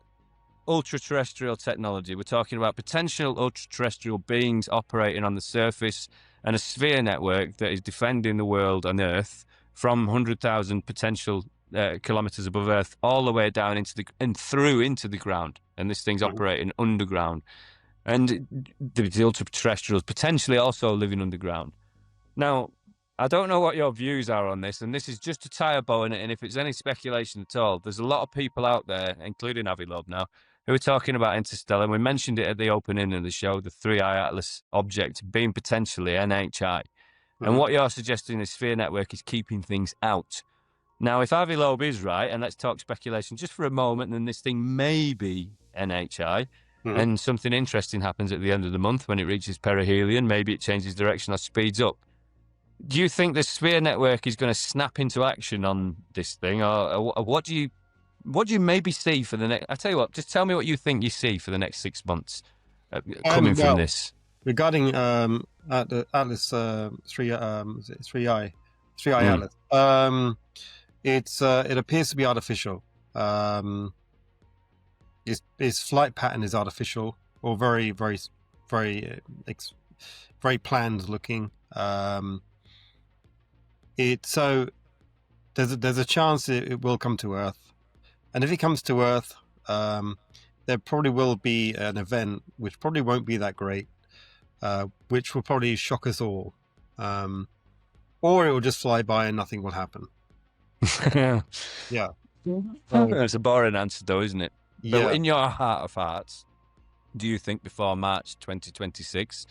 ultra-terrestrial technology. We're talking about potential ultra-terrestrial beings operating on the surface, and a sphere network that is defending the world on Earth from 100,000 potential kilometers above Earth all the way down into the ground. And this thing's operating underground. And the ultra-terrestrials potentially also living underground. Now, I don't know what your views are on this, and this is just to tie a bow in it, and if it's any speculation at all, there's a lot of people out there, including Avi Loeb now, who are talking about interstellar, and we mentioned it at the opening of the show, the 3i Atlas object being potentially NHI. And what you're suggesting is sphere network is keeping things out. Now, if Avi Loeb is right, and let's talk speculation just for a moment, then this thing may be NHI, and something interesting happens at the end of the month when it reaches perihelion, maybe it changes direction or speeds up. Do you think the sphere network is going to snap into action on this thing, or what do you maybe see for the next? I tell you what, just tell me what you think you see for the next 6 months coming from this. Regarding the Atlas 3i Atlas, it appears to be artificial. Its flight pattern is artificial, or very planned looking. So there's a chance it will come to Earth, and if it comes to Earth, there probably will be an event which probably won't be that great, which will probably shock us all, or it will just fly by and nothing will happen. Yeah. It's a boring answer, though, isn't it? But Yeah. in your heart of hearts, do you think before March 2026,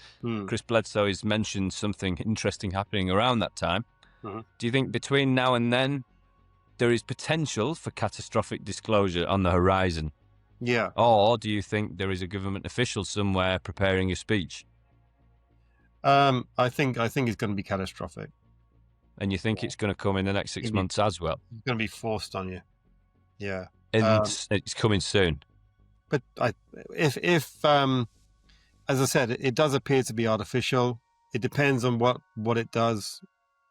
Chris Bledsoe has mentioned something interesting happening around that time? Mhm. Do you think between now and then there is potential for catastrophic disclosure on the horizon? Yeah. Or do you think there is a government official somewhere preparing a speech? I think it's going to be catastrophic. And you think it's going to come in the next 6 months as well? It's going to be forced on you. Yeah. And it's coming soon. But if as I said, it does appear to be artificial. It depends on what it does.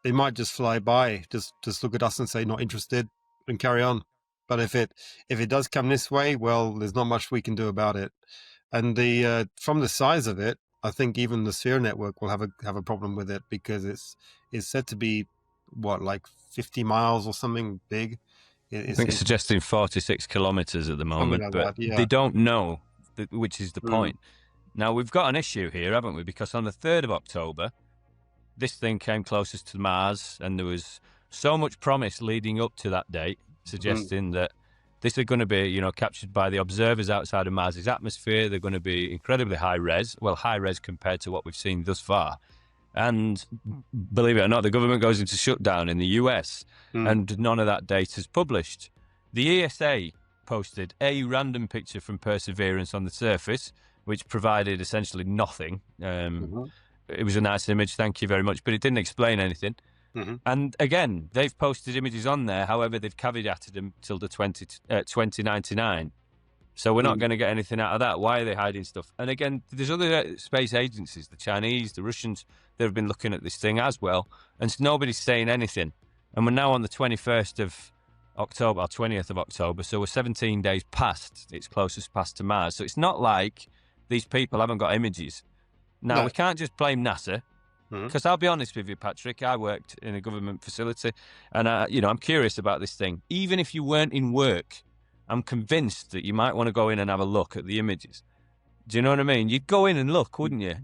They might just fly by, just look at us and say not interested and carry on. But if it does come this way, well, there's not much we can do about it. And the from the size of it, I think even the Sphere Network will have a problem with it, because it's said to be like 50 miles or something big. I think it's suggesting 46 kilometers at the moment, like but that, yeah. they don't know, which is the point. Now, we've got an issue here, haven't we? Because on the 3rd of October, this thing came closest to Mars, and there was so much promise leading up to that date, suggesting that this is going to be, captured by the observers outside of Mars's atmosphere. They're going to be incredibly high res compared to what we've seen thus far. And believe it or not, the government goes into shutdown in the US, and none of that data is published. The ESA posted a random picture from Perseverance on the surface, which provided essentially nothing. It was a nice image, thank you very much, but it didn't explain anything. And again, they've posted images on there. However, they've caveated them till the 2099. So we're not going to get anything out of that. Why are they hiding stuff? And again, there's other space agencies, the Chinese, the Russians, that have been looking at this thing as well, and nobody's saying anything. And we're now on the 21st of October, or 20th of October, so we're 17 days past its closest pass to Mars. So it's not like these people haven't got images. Now, we can't just blame NASA, because I'll be honest with you, Patrick, I worked in a government facility, and I'm curious about this thing. Even if you weren't in work, I'm convinced that you might want to go in and have a look at the images. Do you know what I mean? You'd go in and look, wouldn't you?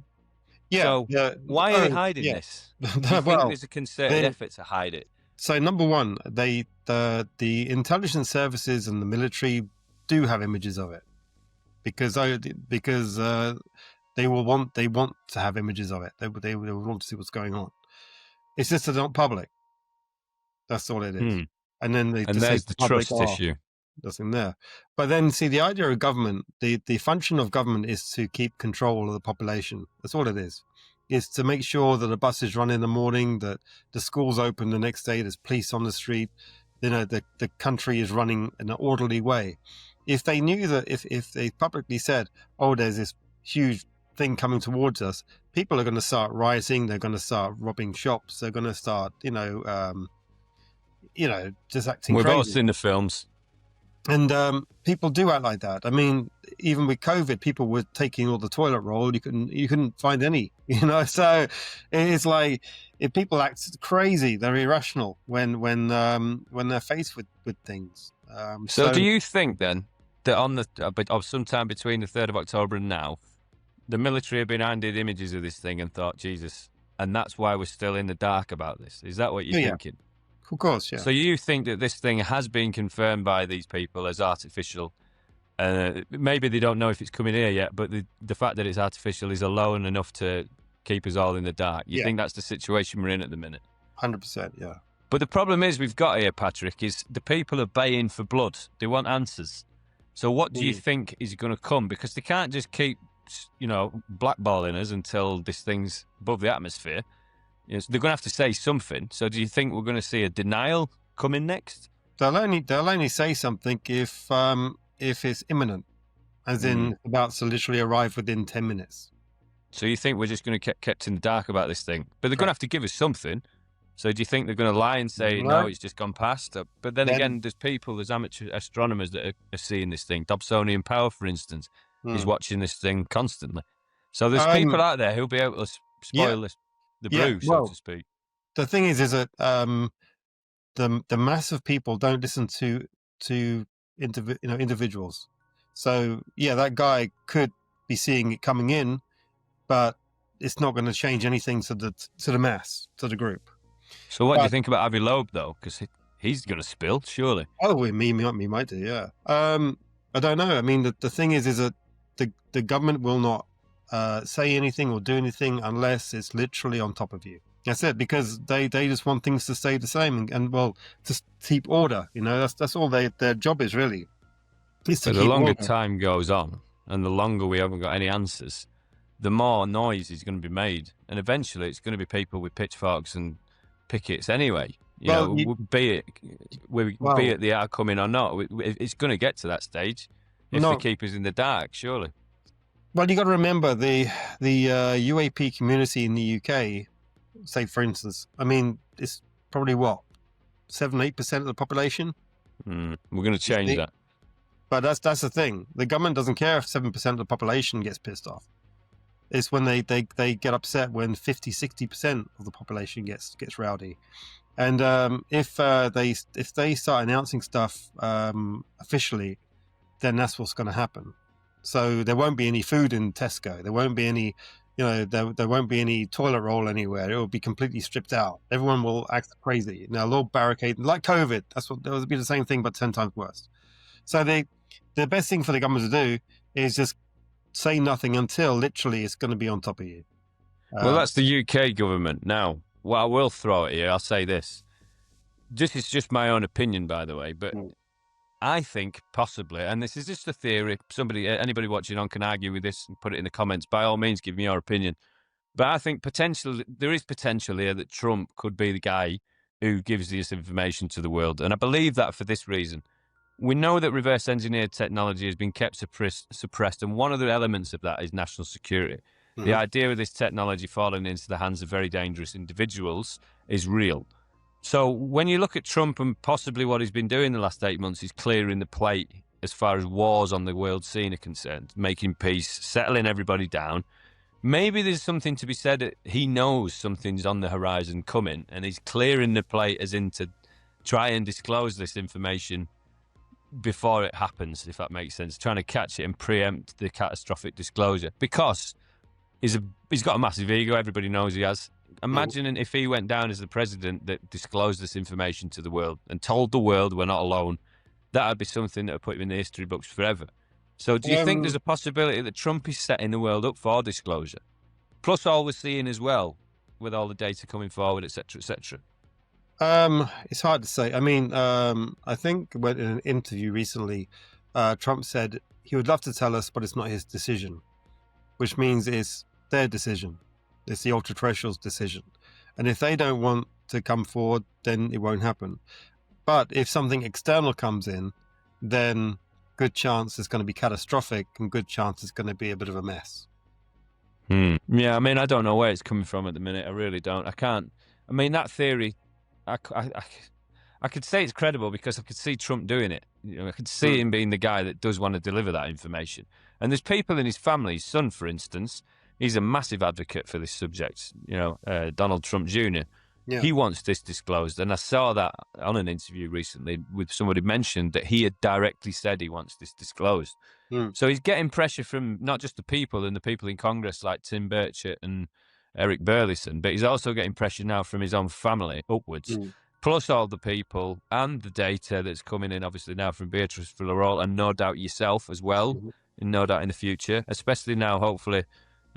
Yeah. So why are they hiding this? Do you think there's a concerted effort to hide it? So number one, the intelligence services and the military do have images of it, because they want to have images of it. They will want to see what's going on. It's just they're not public. That's all it is. And then there's the trust issue. Nothing there. But then, see, the idea of government, the function of government is to keep control of the population. That's all it is. Is to make sure that the buses run in the morning, that the schools open the next day, there's police on the street, the country is running in an orderly way. If they knew that, if they publicly said, oh, there's this huge thing coming towards us, people are going to start rioting, they're going to start robbing shops, they're going to start, just acting crazy. We've all seen the films. And people do act like that. I mean, even with COVID, people were taking all the toilet roll. You couldn't find any, So it's like, if people act crazy, they're irrational when they're faced with things. So do you think then that of sometime between the 3rd of October and now, the military have been handed images of this thing and thought, Jesus, and that's why we're still in the dark about this? Is that what you're thinking? Of course, yeah. So you think that this thing has been confirmed by these people as artificial? Maybe they don't know if it's coming here yet, but the fact that it's artificial is alone enough to keep us all in the dark. You think that's the situation we're in at the minute? 100%, yeah. But the problem we've got here, Patrick, is the people are baying for blood. They want answers. So what do you think is going to come? Because they can't just keep, blackballing us until this thing's above the atmosphere. So they're going to have to say something. So do you think we're going to see a denial coming next? They'll only say something if it's imminent, as in about to literally arrive within 10 minutes. So you think we're just going to get kept in the dark about this thing? But they're going to have to give us something. So do you think they're going to lie and say, no, it's just gone past? But then again, there's amateur astronomers that are seeing this thing. Dobsonian Power, for instance, is watching this thing constantly. So there's people out there who'll be able to spoil the brew, so to speak. The thing is that the mass of people don't listen to individuals. So that guy could be seeing it coming in, but it's not going to change anything to the mass, to the group. So what do you think about Avi Loeb, though? Because he's going to spill, surely. Oh, we might do, yeah. I don't know. I mean, the thing is that the government will not say anything or do anything unless it's literally on top of you. That's it, because they just want things to stay the same and well, to keep order. You know, that's all their job is really. Is to But the keep longer order. time goes on, and the longer we haven't got any answers, the more noise is going to be made, and eventually it's going to be people with pitchforks and pickets anyway. Be it the outcome or not, it's going to get to that stage if they keep us in the dark, surely. Well, you got to remember the UAP community in the UK. Say, for instance, I mean, it's probably what 7-8% of the population. We're going to change that. But that's the thing. The government doesn't care if 7% of the population gets pissed off. It's when they get upset when 50-60% of the population gets rowdy. And if they start announcing stuff officially, then that's what's going to happen. So there won't be any food in Tesco. There won't be any, there won't be any toilet roll anywhere. It will be completely stripped out. Everyone will act crazy. Now they'll barricade like COVID. That would be the same thing, but 10 times worse. So the best thing for the government to do is just say nothing until literally it's going to be on top of you. Well, that's the UK government. Now, what I will throw at you, I'll say this. It's just my own opinion, by the way, but I think possibly, and this is just a theory, anybody watching on can argue with this and put it in the comments. By all means, give me your opinion. But I think there is potential here that Trump could be the guy who gives this information to the world. And I believe that for this reason. We know that reverse engineered technology has been kept suppressed, and one of the elements of that is national security. The idea of this technology falling into the hands of very dangerous individuals is real. So when you look at Trump and possibly what he's been doing the last 8 months, he's clearing the plate as far as wars on the world scene are concerned, making peace, settling everybody down. Maybe there's something to be said that he knows something's on the horizon coming, and he's clearing the plate as in to try and disclose this information before it happens, if that makes sense, trying to catch it and preempt the catastrophic disclosure, because he's got a massive ego. Everybody knows he has. Imagine if he went down as the president that disclosed this information to the world and told the world we're not alone. That would be something that would put him in the history books forever. So do you think there's a possibility that Trump is setting the world up for disclosure? Plus all we're seeing as well, with all the data coming forward, etc., etc. It's hard to say. I mean, I think when in an interview recently, Trump said he would love to tell us, but it's not his decision, which means it's their decision. It's the ultra-terrestrials' decision. And if they don't want to come forward, then it won't happen. But if something external comes in, then good chance it's going to be catastrophic and good chance it's going to be a bit of a mess. Yeah, I mean, I don't know where it's coming from at the minute. I really don't. I can't. I mean, that theory, I could say it's credible because I could see Trump doing it. I could see him being the guy that does want to deliver that information. And there's people in his family, his son, for instance, he's a massive advocate for this subject, Donald Trump Jr. Yeah. He wants this disclosed. And I saw that on an interview recently with somebody mentioned that he had directly said he wants this disclosed. So he's getting pressure from not just the people and the people in Congress like Tim Burchett and Eric Burleson, but he's also getting pressure now from his own family upwards, plus all the people and the data that's coming in, obviously now from Beatrice Villarreal and no doubt yourself as well, and no doubt in the future, especially now, hopefully,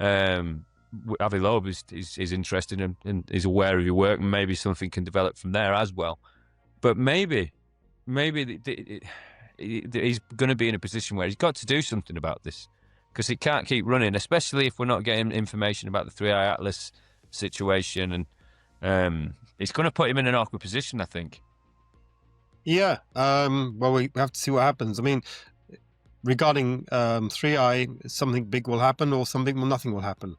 Avi Loeb is interested and is aware of your work, and maybe something can develop from there as well. But maybe he's going to be in a position where he's got to do something about this, because he can't keep running, especially if we're not getting information about the 3i Atlas situation, and it's going to put him in an awkward position, I think. Yeah. Well, we have to see what happens. I mean, regarding 3i, something big will happen or nothing will happen.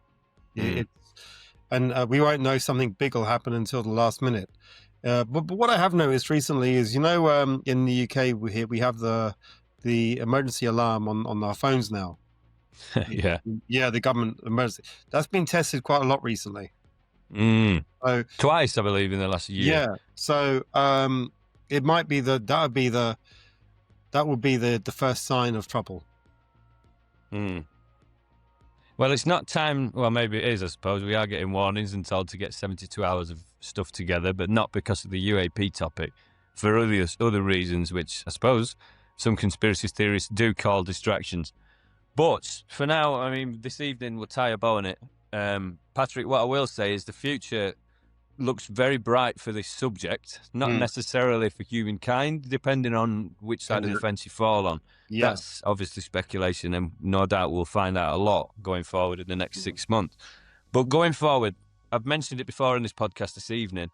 And we won't know something big will happen until the last minute. But what I have noticed recently is, in the UK we have the emergency alarm on our phones now. Yeah, the government emergency. That's been tested quite a lot recently. So, twice, I believe, in the last year. Yeah. So it might be that would be the first sign of trouble. Well, it's not time. Well, maybe it is, I suppose. We are getting warnings and told to get 72 hours of stuff together, but not because of the UAP topic. for other reasons, which I suppose some conspiracy theorists do call distractions. But for now, I mean, this evening we'll tie a bow on it. Patrick, what I will say is the future looks very bright for this subject, not necessarily for humankind, depending on which side of the fence you fall on. Yeah. That's obviously speculation, and no doubt we'll find out a lot going forward in the next 6 months. But going forward, I've mentioned it before in this podcast this evening,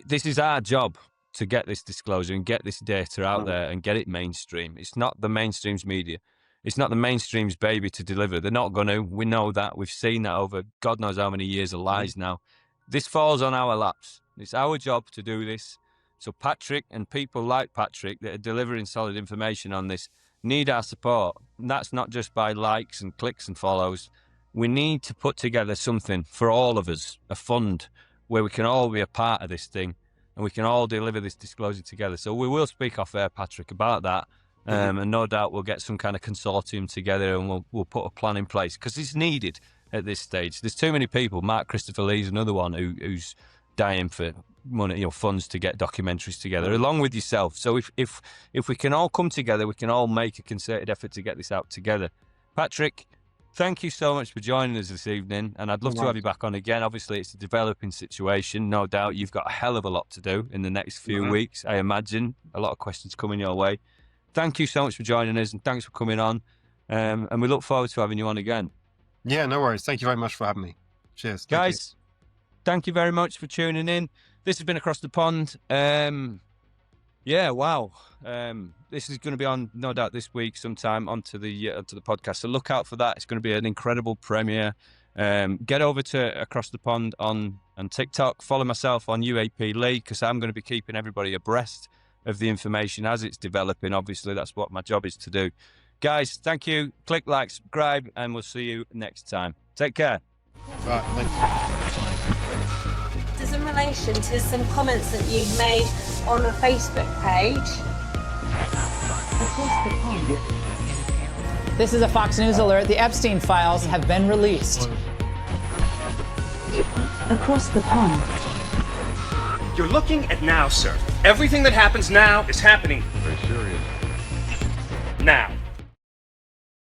this is our job to get this disclosure and get this data out there and get it mainstream. It's not the mainstream's media. It's not the mainstream's baby to deliver. They're not going to. We know that. We've seen that over God knows how many years of lies now. This falls on our laps. It's our job to do this. So Patrick and people like Patrick that are delivering solid information on this need our support. And that's not just by likes and clicks and follows. We need to put together something for all of us, a fund where we can all be a part of this thing and we can all deliver this disclosure together. So we will speak off air, Patrick, about that. And no doubt we'll get some kind of consortium together and we'll put a plan in place because it's needed at this stage. There's too many people. Mark Christopher Lee's another one who's dying for money, funds to get documentaries together, along with yourself. So if we can all come together, we can all make a concerted effort to get this out together. Patrick, thank you so much for joining us this evening, and I'd love to have you back on again. Obviously, it's a developing situation. No doubt you've got a hell of a lot to do in the next few weeks, I imagine. A lot of questions coming your way. Thank you so much for joining us, and thanks for coming on. And we look forward to having you on again. Yeah, no worries. Thank you very much for having me. Cheers. Guys, thank you very much for tuning in. This has been Across the Pond. Yeah, wow. This is going to be on, no doubt, this week sometime onto the podcast. So look out for that. It's going to be an incredible premiere. Get over to Across the Pond on TikTok. Follow myself on UAPLee because I'm going to be keeping everybody abreast of the information as it's developing. Obviously, that's what my job is to do. Guys, thank you. Click like, subscribe, and we'll see you next time. Take care. Right, thank you. This is in relation to some comments that you've made on a Facebook page. Across the pond. This is a Fox News alert. The Epstein files have been released. Across the pond. You're looking at now, sir. Everything that happens now is happening Very serious. now.